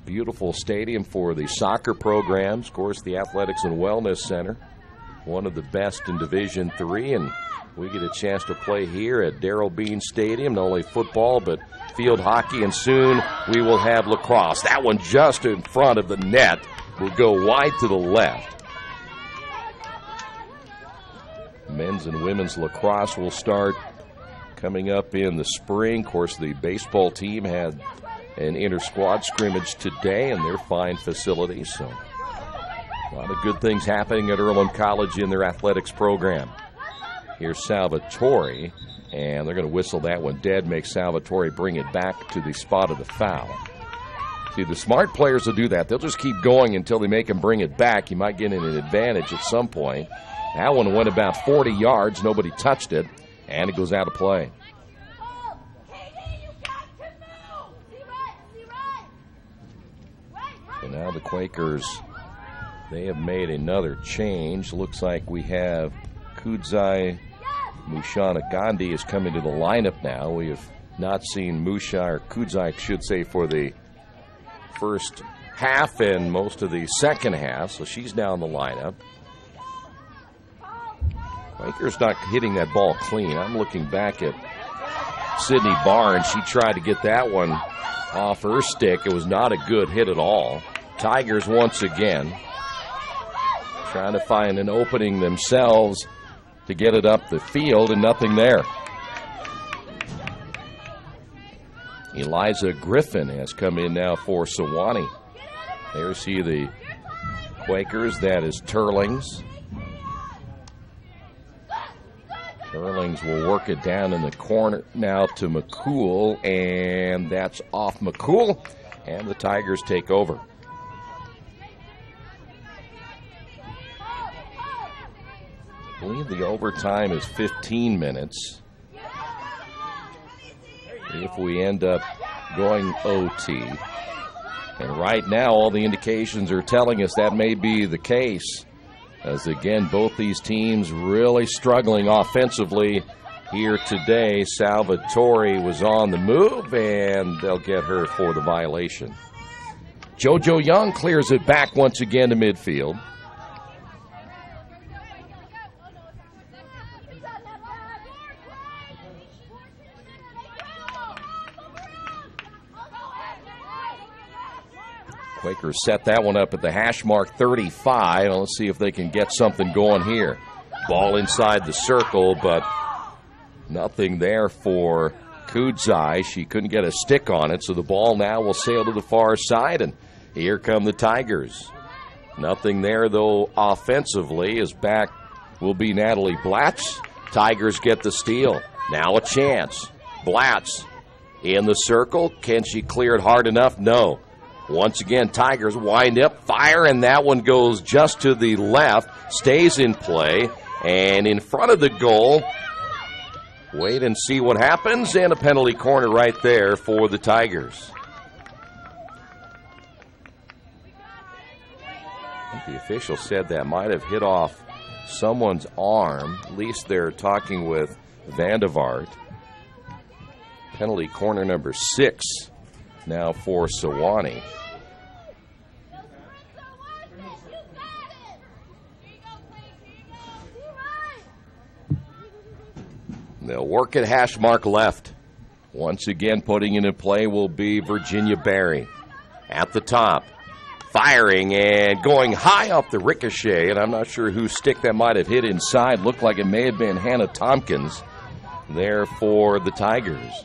beautiful stadium for the soccer programs. Of course, the Athletics and Wellness Center, one of the best in Division III, and we get a chance to play here at Darrell Bean Stadium, not only football but field hockey, and soon we will have lacrosse. That one just in front of the net will go wide to the left. Men's and women's lacrosse will start coming up in the spring. Of course, the baseball team had an inter-squad scrimmage today, and they're fine facilities. So a lot of good things happening at Earlham College in their athletics program. Here's Salvatore, and they're going to whistle that one dead, make Salvatore bring it back to the spot of the foul. See, the smart players will do that. They'll just keep going until they make him bring it back. You might get in an advantage at some point. That one went about 40 yards. Nobody touched it, and it goes out of play. So now the Quakers, they have made another change. Looks like we have Kudzai Mushana Gandhi is coming to the lineup now. We have not seen Musha, or Kudzai, I should say, for the first half and most of the second half, so she's now in the lineup. Quakers not hitting that ball clean. I'm looking back at Sydney Barnes. She tried to get that one off her stick. It was not a good hit at all. Tigers once again trying to find an opening themselves to get it up the field, and nothing there. Eliza Griffin has come in now for Sewanee. There's the Quakers. That is Turlings. Turlings will work it down in the corner now to McCool, and that's off McCool, and the Tigers take over. I believe the overtime is 15 minutes. If we end up going OT. And right now, all the indications are telling us that may be the case. As again, both these teams really struggling offensively here today. Salvatore was on the move, and they'll get her for the violation. JoJo Young clears it back once again to midfield. Quakers set that one up at the hash mark 35. Let's see if they can get something going here. Ball inside the circle, but nothing there for Kudzai. She couldn't get a stick on it, so the ball now will sail to the far side, and here come the Tigers. Nothing there, though, offensively, as back will be Natalie Blatz. Tigers get the steal. Now a chance. Blatz in the circle. Can she clear it hard enough? No. Once again, Tigers wind up, fire, and that one goes just to the left, stays in play, and in front of the goal. Wait and see what happens, and a penalty corner right there for the Tigers. The official said that might have hit off someone's arm. At least they're talking with Vandevart. Penalty corner number 6 now for Sewanee. They'll work at hash mark left. Once again, putting it in play will be Virginia Berry. At the top, firing and going high off the ricochet, and I'm not sure whose stick that might have hit inside. Looked like it may have been Hannah Tompkins there for the Tigers.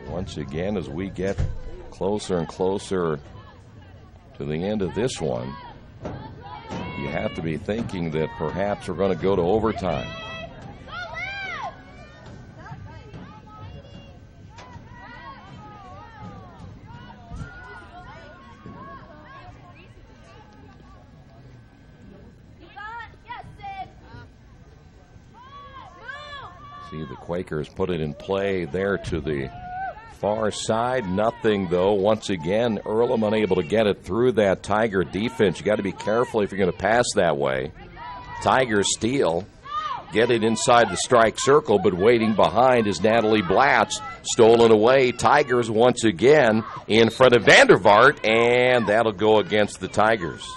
Once again, as we get closer and closer to the end of this one, you have to be thinking that perhaps we're going to go to overtime. See, the Quakers put it in play there to the far side. Nothing, though. Once again, Earlham unable to get it through that Tiger defense. You got to be careful if you're going to pass that way. Tigers steal, get it inside the strike circle, but waiting behind is Natalie Blatz. Stolen away. Tigers once again in front of Vandevart, and that'll go against the Tigers.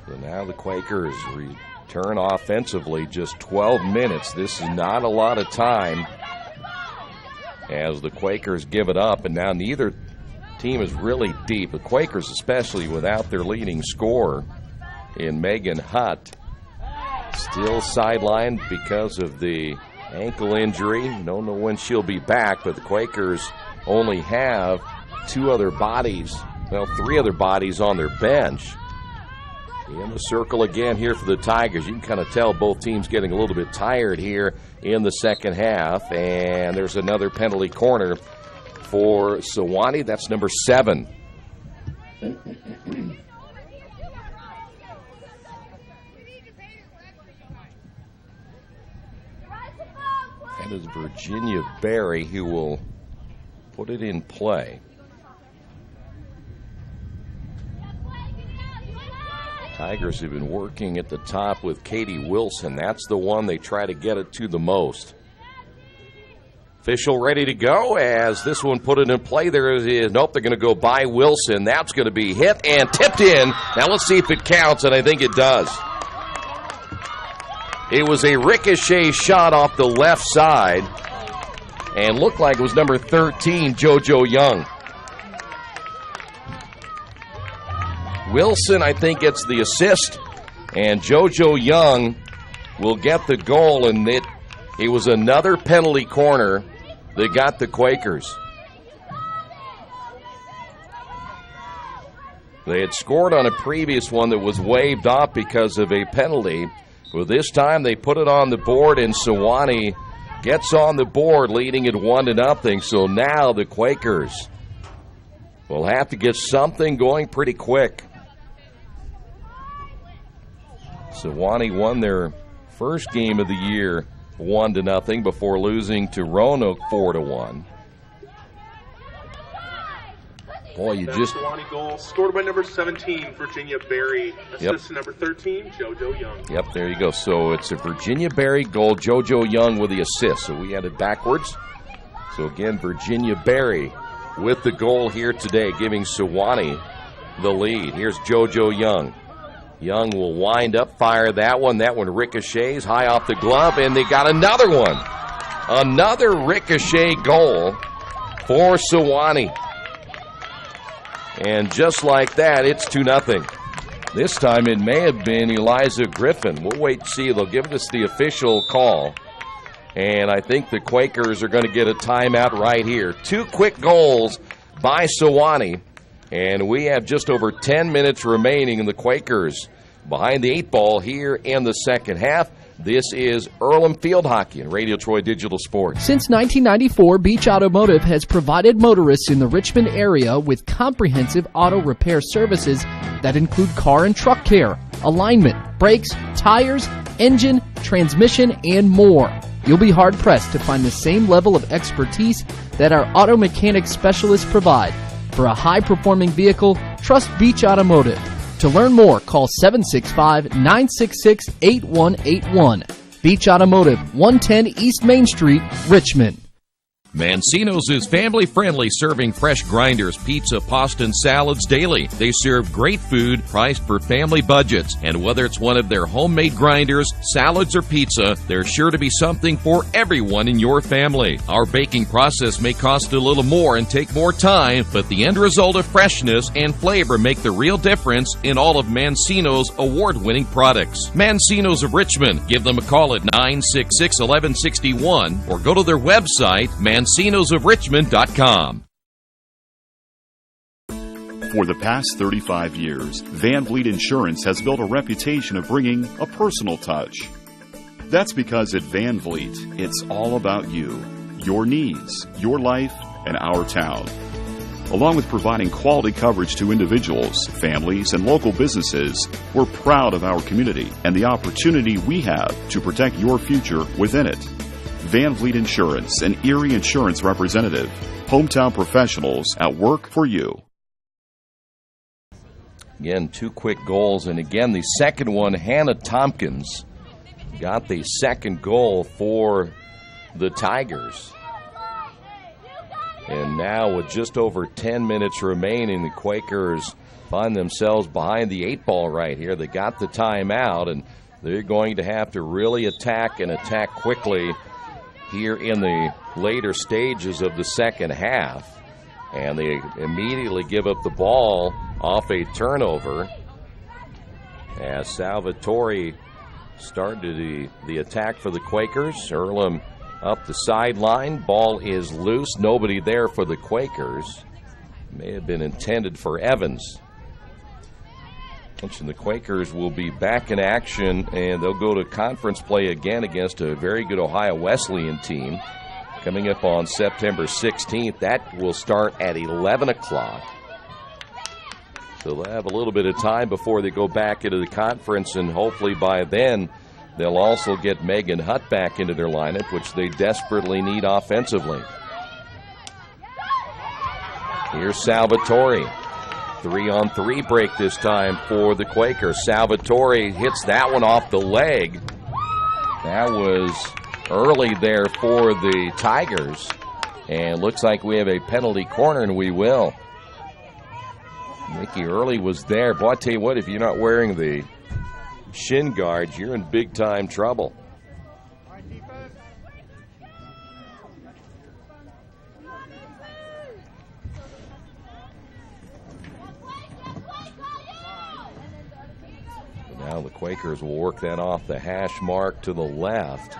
So now the Quakers return offensively, just 12 minutes. This is not a lot of time as the Quakers give it up, and now neither team is really deep. The Quakers, especially without their leading scorer in Megan Hutt, still sidelined because of the ankle injury. Don't know when she'll be back, but the Quakers only have three other bodies on their bench. In the circle again here for the Tigers. You can kind of tell both teams getting a little bit tired here in the second half. And there's another penalty corner for Sewanee. That's number 7. That is Virginia Berry who will put it in play. Tigers have been working at the top with Katie Wilson. That's the one they try to get it to the most. Official ready to go as this one put it in play. There it is. Nope, they're going to go by Wilson. That's going to be hit and tipped in. Now let's see if it counts, and I think it does. It was a ricochet shot off the left side and looked like it was number 13, JoJo Young. Wilson, I think, gets the assist, and JoJo Young will get the goal, and it was another penalty corner that got the Quakers. They had scored on a previous one that was waved off because of a penalty. Well, this time they put it on the board, and Sewanee gets on the board, leading it 1-0. So now the Quakers will have to get something going pretty quick. Sewanee won their first game of the year 1-0 before losing to Roanoke 4-1. Boy, you just... Sewanee goal scored by number 17, Virginia Berry. Assist number 13, JoJo Young. Yep, there you go. So it's a Virginia Berry goal, JoJo Young with the assist. So we had it backwards. So again, Virginia Berry with the goal here today, giving Sewanee the lead. Here's JoJo Young. Young will wind up, fire that one. That one ricochets high off the glove, and they got another one. Another ricochet goal for Sewanee. And just like that, it's 2-0. This time it may have been Eliza Griffin. We'll wait and see. They'll give us the official call. And I think the Quakers are going to get a timeout right here. 2 quick goals by Sewanee. And we have just over 10 minutes remaining in the Quakers behind the 8 ball here in the second half. This is Earlham Field Hockey and Radio Troy Digital Sports. Since 1994, Beach Automotive has provided motorists in the Richmond area with comprehensive auto repair services that include car and truck care, alignment, brakes, tires, engine, transmission, and more. You'll be hard-pressed to find the same level of expertise that our auto mechanic specialists provide. For a high-performing vehicle, trust Beach Automotive. To learn more, call 765-966-8181. Beach Automotive, 110 East Main Street, Richmond. Mancino's is family-friendly, serving fresh grinders, pizza, pasta, and salads daily. They serve great food priced for family budgets. And whether it's one of their homemade grinders, salads, or pizza, there's sure to be something for everyone in your family. Our baking process may cost a little more and take more time, but the end result of freshness and flavor make the real difference in all of Mancino's award-winning products. Mancino's of Richmond. Give them a call at 966-1161 or go to their website, mancinosofrichmond.com. For the past 35 years, Van Vliet Insurance has built a reputation of bringing a personal touch. That's because at Van Vliet, it's all about you, your needs, your life, and our town. Along with providing quality coverage to individuals, families, and local businesses, we're proud of our community and the opportunity we have to protect your future within it. Van Vliet Insurance, an Erie Insurance representative. Hometown professionals at work for you. Again, 2 quick goals, and again, the second one, Hannah Tompkins got the second goal for the Tigers. And now with just over 10 minutes remaining, the Quakers find themselves behind the 8 ball right here. They got the timeout, and they're going to have to really attack and attack quickly here in the later stages of the second half. And they immediately give up the ball off a turnover as Salvatore started the attack for the Quakers. Earlham up the sideline. Ball is loose. Nobody there for the Quakers. May have been intended for Evans. The Quakers will be back in action, and they'll go to conference play again against a very good Ohio Wesleyan team coming up on September 16th. That will start at 11 o'clock. So they'll have a little bit of time before they go back into the conference, and hopefully by then they'll also get Megan Hutt back into their lineup, which they desperately need offensively. Here's Salvatore. 3-on-3 break this time for the Quakers. Salvatore hits that one off the leg. That was early there for the Tigers. And looks like we have a penalty corner, and we will. Mickey Early was there. Boy, I tell you what, if you're not wearing the shin guards, you're in big-time trouble. Now the Quakers will work that off the hash mark to the left.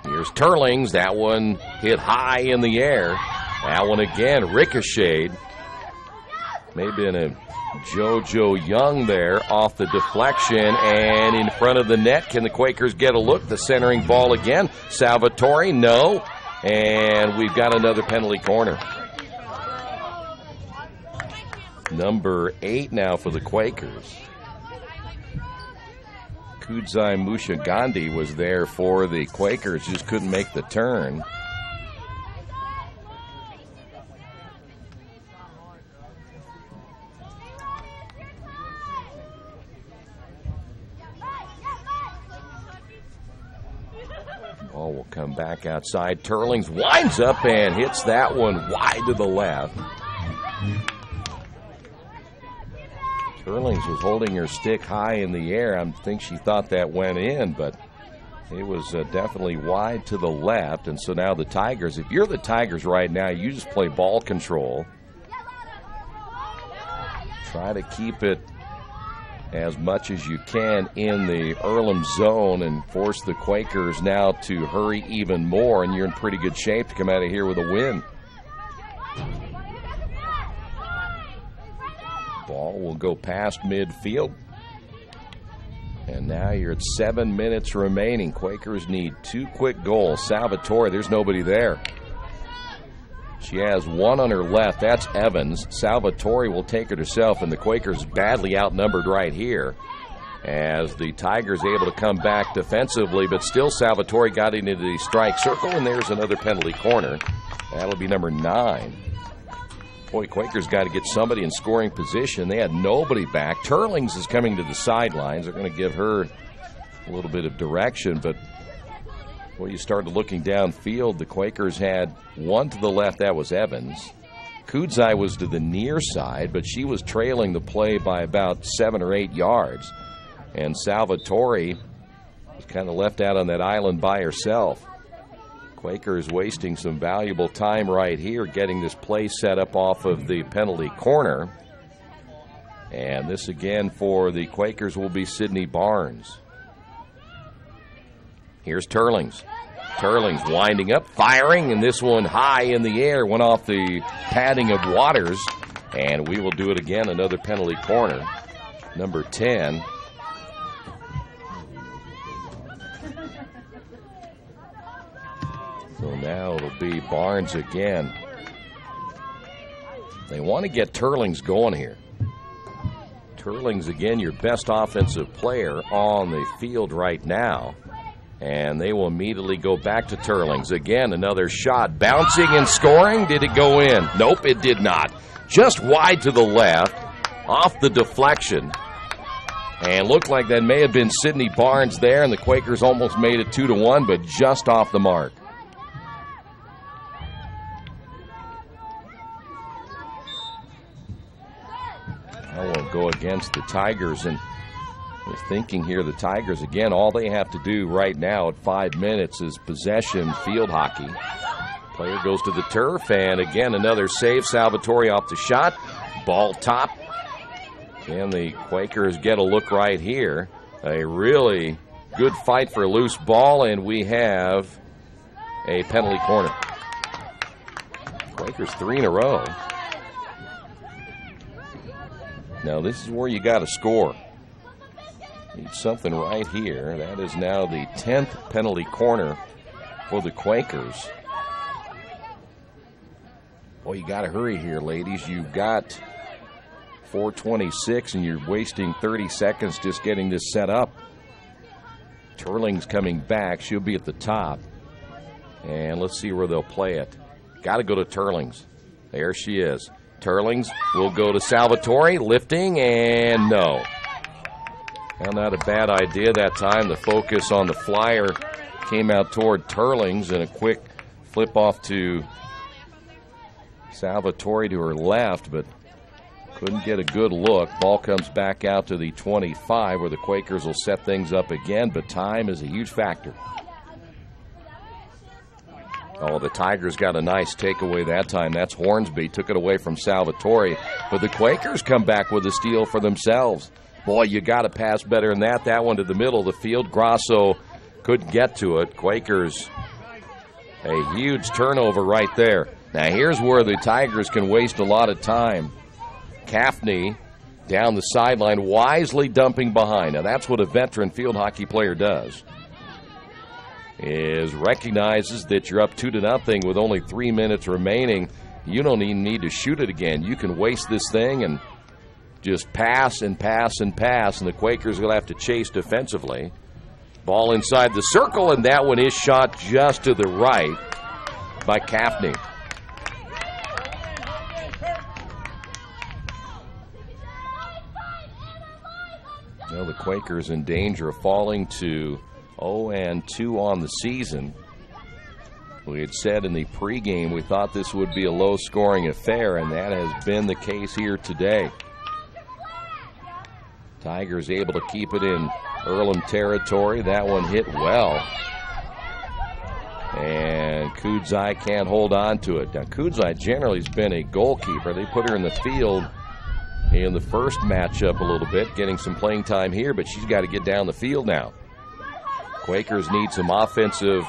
Here's Turlings. That one hit high in the air. That one again ricocheted. May have been a JoJo Young there off the deflection and in front of the net. Can the Quakers get a look? The centering ball again. Salvatore, no. And we've got another penalty corner. Number 8 now for the Quakers. Kudzai Mushagandi was there for the Quakers, just couldn't make the turn. Ball will come back outside. Turlings winds up and hits that one wide to the left. Turlings was holding her stick high in the air. I think she thought that went in, but it was definitely wide to the left. And so now the Tigers, if you're the Tigers right now, you just play ball control. Try to keep it as much as you can in the Earlham zone and force the Quakers now to hurry even more, and you're in pretty good shape to come out of here with a win. Ball will go past midfield. And now you're at 7 minutes remaining. Quakers need 2 quick goals. Salvatore, there's nobody there. She has one on her left. That's Evans. Salvatore will take it herself, and the Quakers badly outnumbered right here as the Tigers able to come back defensively, but still Salvatore got into the strike circle, and there's another penalty corner. That'll be number 9. Boy, Quakers got to get somebody in scoring position. They had nobody back. Turlings is coming to the sidelines. They're going to give her a little bit of direction, but well, you started looking downfield. The Quakers had one to the left. That was Evans. Kudzai was to the near side, but she was trailing the play by about 7 or 8 yards. And Salvatore was kind of left out on that island by herself. Quakers wasting some valuable time right here getting this play set up off of the penalty corner. And this again for the Quakers will be Sydney Barnes. Here's Turlings. Turlings winding up, firing, and this one high in the air, went off the padding of Waters. And we will do it again, another penalty corner. Number 10. So now it'll be Barnes again. They want to get Turlings going here. Turlings, again, your best offensive player on the field right now. And they will immediately go back to Turlings. Again, another shot. Bouncing and scoring. Did it go in? Nope, it did not. Just wide to the left, off the deflection. And looked like that may have been Sydney Barnes there, and the Quakers almost made it 2-1, but just off the mark. I won't go against the Tigers, and I was thinking here, the Tigers, again, all they have to do right now at 5 minutes is possession field hockey. Player goes to the turf, and again, another save. Salvatore off the shot. Ball top. And the Quakers get a look right here. A really good fight for a loose ball, and we have a penalty corner. Quakers 3 in a row. Now, this is where you got to score. Need something right here. That is now the 10th penalty corner for the Quakers. Boy, you got to hurry here, ladies. You've got 4:26, and you're wasting 30 seconds just getting this set up. Turling's coming back. She'll be at the top. And let's see where they'll play it. Got to go to Turlings. There she is. Turlings will go to Salvatore, lifting, and no. Well, not a bad idea that time. The focus on the flyer came out toward Turlings, and a quick flip off to Salvatore to her left, but couldn't get a good look. Ball comes back out to the 25, where the Quakers will set things up again, but time is a huge factor. Oh, the Tigers got a nice takeaway that time. That's Hornsby. Took it away from Salvatore. But the Quakers come back with a steal for themselves. Boy, you got to pass better than that. That one to the middle of the field. Grasso couldn't get to it. Quakers, a huge turnover right there. Now, here's where the Tigers can waste a lot of time. Gaffney down the sideline, wisely dumping behind. Now, that's what a veteran field hockey player does. Is recognizes that you're up 2-0 with only 3 minutes remaining. You don't even need to shoot it again. You can waste this thing and just pass and pass and pass, and the Quakers will have to chase defensively. Ball inside the circle, and that one is shot just to the right by Gaffney. Well, the Quakers in danger of falling to 0-2 on the season. We had said in the pregame we thought this would be a low-scoring affair, and that has been the case here today. Tigers able to keep it in Earlham territory. That one hit well. And Kudzai can't hold on to it. Now, Kudzai generally has been a goalkeeper. They put her in the field in the first matchup a little bit, getting some playing time here, but she's got to get down the field now. Quakers need some offensive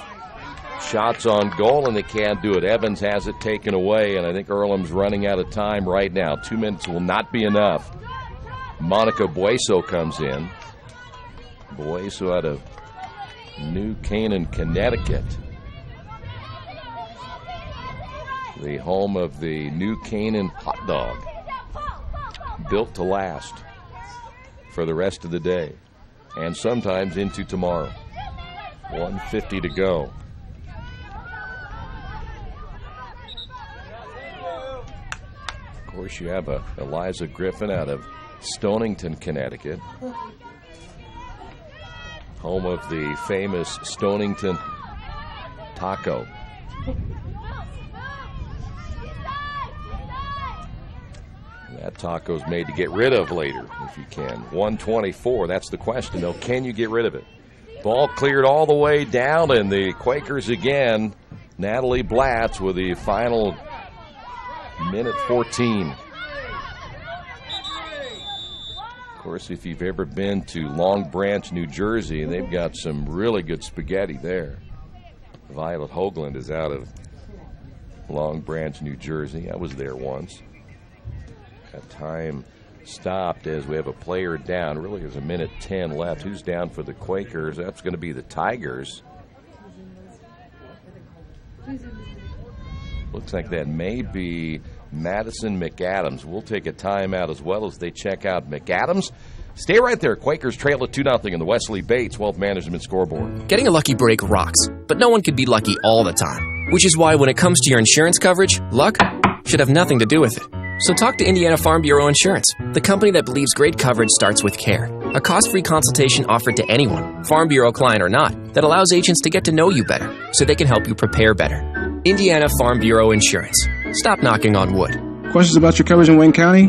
shots on goal, and they can't do it. Evans has it taken away, and I think Earlham's running out of time right now. 2 minutes will not be enough. Monica Bueso comes in. boys out of New Canaan, Connecticut. The home of the New Canaan hot dog. Built to last for the rest of the day and sometimes into tomorrow. 1:50 to go. Of course, you have Eliza Griffin out of Stonington, Connecticut. Home of the famous Stonington taco. That taco's made to get rid of later, if you can. 124, that's the question, though. Can you get rid of it? Ball cleared all the way down, and the Quakers again. Natalie Blatz with the final minute 14. Of course, if you've ever been to Long Branch, New Jersey, they've got some really good spaghetti there. Violet Hoagland is out of Long Branch, New Jersey. I was there once. Time stopped as we have a player down. Really, there's a minute 10 left. Who's down for the Quakers? That's going to be the Tigers. Looks like that may be Madison McAdams. We'll take a timeout as well as they check out McAdams. Stay right there. Quakers trail at 2-0 in the Wesley Bates Wealth Management scoreboard. Getting a lucky break rocks, but no one can be lucky all the time. Which is why when it comes to your insurance coverage, luck should have nothing to do with it. So talk to Indiana Farm Bureau Insurance, the company that believes great coverage starts with care. A cost-free consultation offered to anyone, Farm Bureau client or not, that allows agents to get to know you better so they can help you prepare better. Indiana Farm Bureau Insurance. Stop knocking on wood. Questions about your coverage in Wayne County?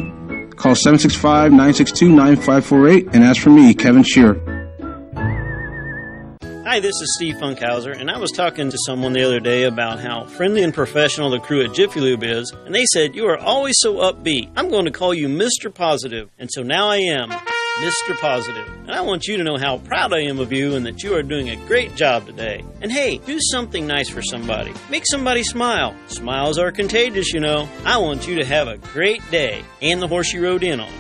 Call 765-962-9548 and ask for me, Kevin Shearer. Hi, this is Steve Funkhauser, and I was talking to someone the other day about how friendly and professional the crew at Jiffy Lube is, and they said, "You are always so upbeat. I'm going to call you Mr. Positive." And so now I am Mr. Positive. And I want you to know how proud I am of you and that you are doing a great job today. And hey, do something nice for somebody. Make somebody smile. Smiles are contagious, you know. I want you to have a great day and the horse you rode in on.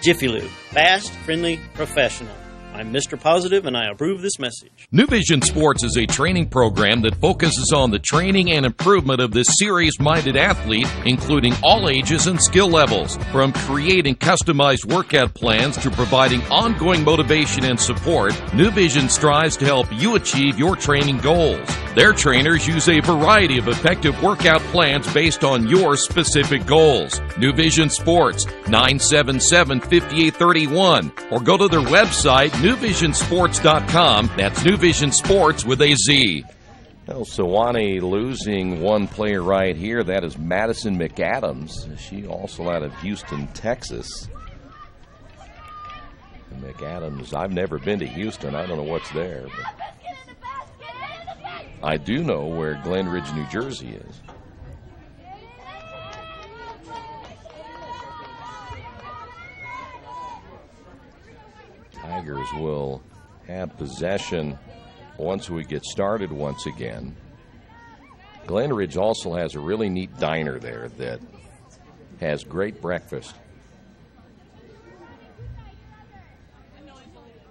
Jiffy Lube. Fast, friendly, professional. I'm Mr. Positive, and I approve this message. New Vision Sports is a training program that focuses on the training and improvement of this serious-minded athlete, including all ages and skill levels. From creating customized workout plans to providing ongoing motivation and support, New Vision strives to help you achieve your training goals. Their trainers use a variety of effective workout plans based on your specific goals. New Vision Sports, 977-5831, or go to their website, newvisionsports.com. That's New Vision Sports with a Z. Well, Sewanee losing one player right here. That is Madison McAdams. She also out of Houston, Texas. And McAdams, I've never been to Houston. I don't know what's there, but I do know where Glen Ridge, New Jersey is. Tigers will have possession once we get started once again. Glen Ridge also has a really neat diner there that has great breakfast.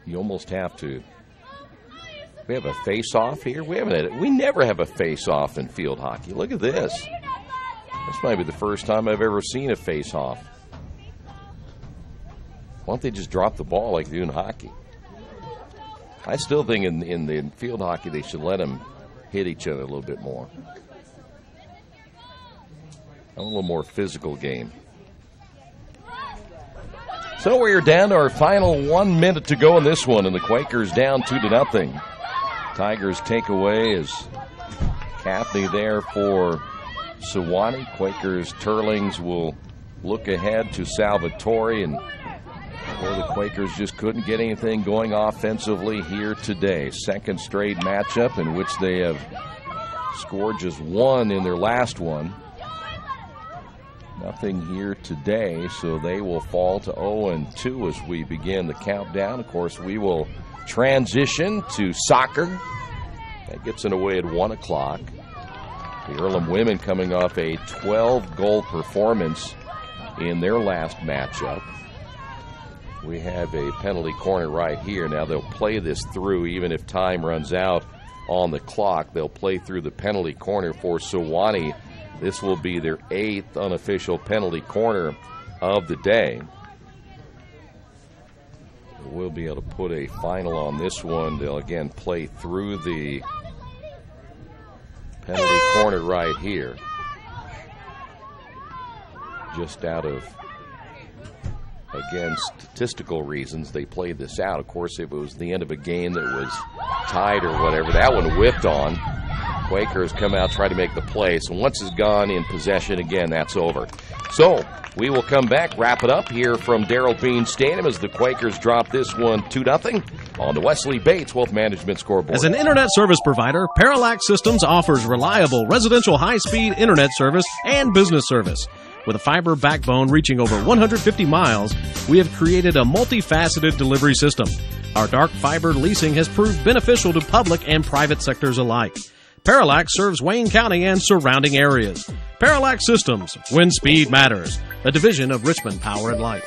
You almost have to. We have a face-off here. We never have a face-off in field hockey. Look at this. This might be the first time I've ever seen a face-off. Why don't they just drop the ball like they do in hockey? I still think in the field hockey they should let them hit each other a little bit more. A little more physical game. So we're down to our final 1 minute to go in this one, and the Quakers down 2-0. Tigers take away is Kathy there for Sewanee. Quakers Turlings will look ahead to Salvatore, and the Quakers just couldn't get anything going offensively here today. Second straight matchup in which they have scored just one in their last one. Nothing here today, so they will fall to 0-2 as we begin the countdown. Of course, we will transition to soccer. That gets underway at 1 o'clock. The Earlham women coming off a 12-goal performance in their last matchup. We have a penalty corner right here. Now they'll play this through even if time runs out on the clock. They'll play through the penalty corner for Sewanee. This will be their 8th unofficial penalty corner of the day. We'll be able to put a final on this one. They'll again play through the penalty corner right here. Just out of, again, statistical reasons, they played this out. Of course, if it was the end of a game that was tied or whatever, that one whipped on. Quakers come out, try to make the play. So once it's gone in possession again, that's over. So we will come back, wrap it up here from Darrell Bean Stadium as the Quakers drop this one 2-0 on the Wesley Bates Wealth Management scoreboard. As an internet service provider, Parallax Systems offers reliable residential high-speed internet service and business service. With a fiber backbone reaching over 150 miles, we have created a multifaceted delivery system. Our dark fiber leasing has proved beneficial to public and private sectors alike. Parallax serves Wayne County and surrounding areas. Parallax Systems, when speed matters, a division of Richmond Power and Light.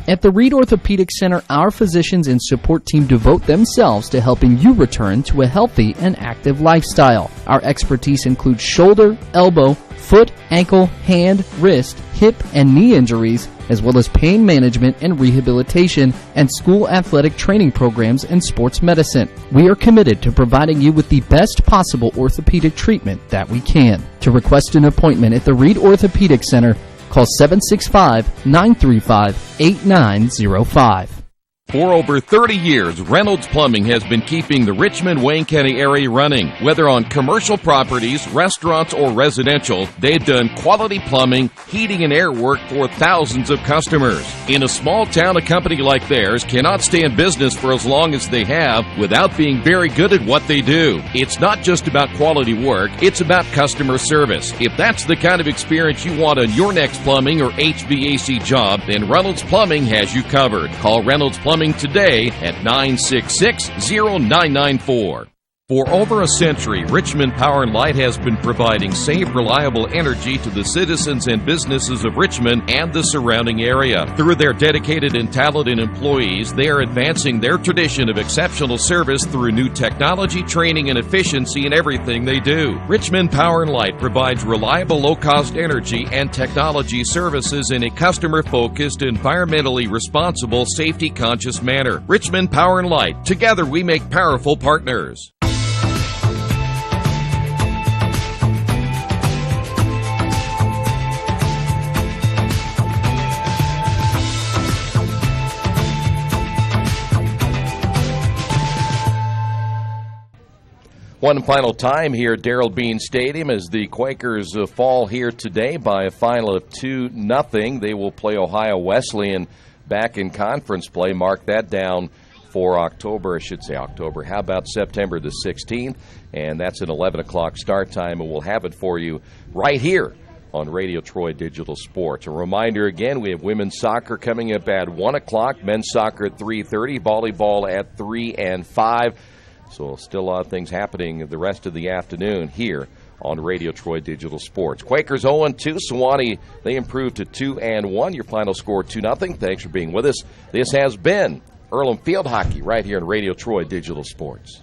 At the Reed Orthopedic Center, our physicians and support team devote themselves to helping you return to a healthy and active lifestyle. Our expertise includes shoulder, elbow, foot, ankle, hand, wrist, hip, and knee injuries, as well as pain management and rehabilitation and school athletic training programs and sports medicine. We are committed to providing you with the best possible orthopedic treatment that we can. To request an appointment at the Reed Orthopedic Center, call 765-935-8905. For over 30 years, Reynolds Plumbing has been keeping the Richmond-Wayne County area running. Whether on commercial properties, restaurants, or residential, they've done quality plumbing, heating, and air work for thousands of customers. In a small town, a company like theirs cannot stay in business for as long as they have without being very good at what they do. It's not just about quality work, it's about customer service. If that's the kind of experience you want on your next plumbing or HVAC job, then Reynolds Plumbing has you covered. Call Reynolds Plumbing today at 966-0994. For over a century, Richmond Power and Light has been providing safe, reliable energy to the citizens and businesses of Richmond and the surrounding area. Through their dedicated and talented employees, they are advancing their tradition of exceptional service through new technology, training, and efficiency in everything they do. Richmond Power and Light provides reliable, low-cost energy and technology services in a customer-focused, environmentally responsible, safety-conscious manner. Richmond Power and Light. Together we make powerful partners. One final time here at Darrell Bean Stadium as the Quakers fall here today by a final of 2-0. They will play Ohio Wesleyan back in conference play. Mark that down for October. How about September the 16th? And that's an 11 o'clock start time, and we'll have it for you right here on Radio Troy Digital Sports. A reminder again, we have women's soccer coming up at 1 o'clock, men's soccer at 3:30, volleyball at 3 and 5. So still a lot of things happening the rest of the afternoon here on Radio Troy Digital Sports. Quakers 0-2. Sewanee, they improved to 2-1. Your final score 2-0. Thanks for being with us. This has been Earlham Field Hockey right here on Radio Troy Digital Sports.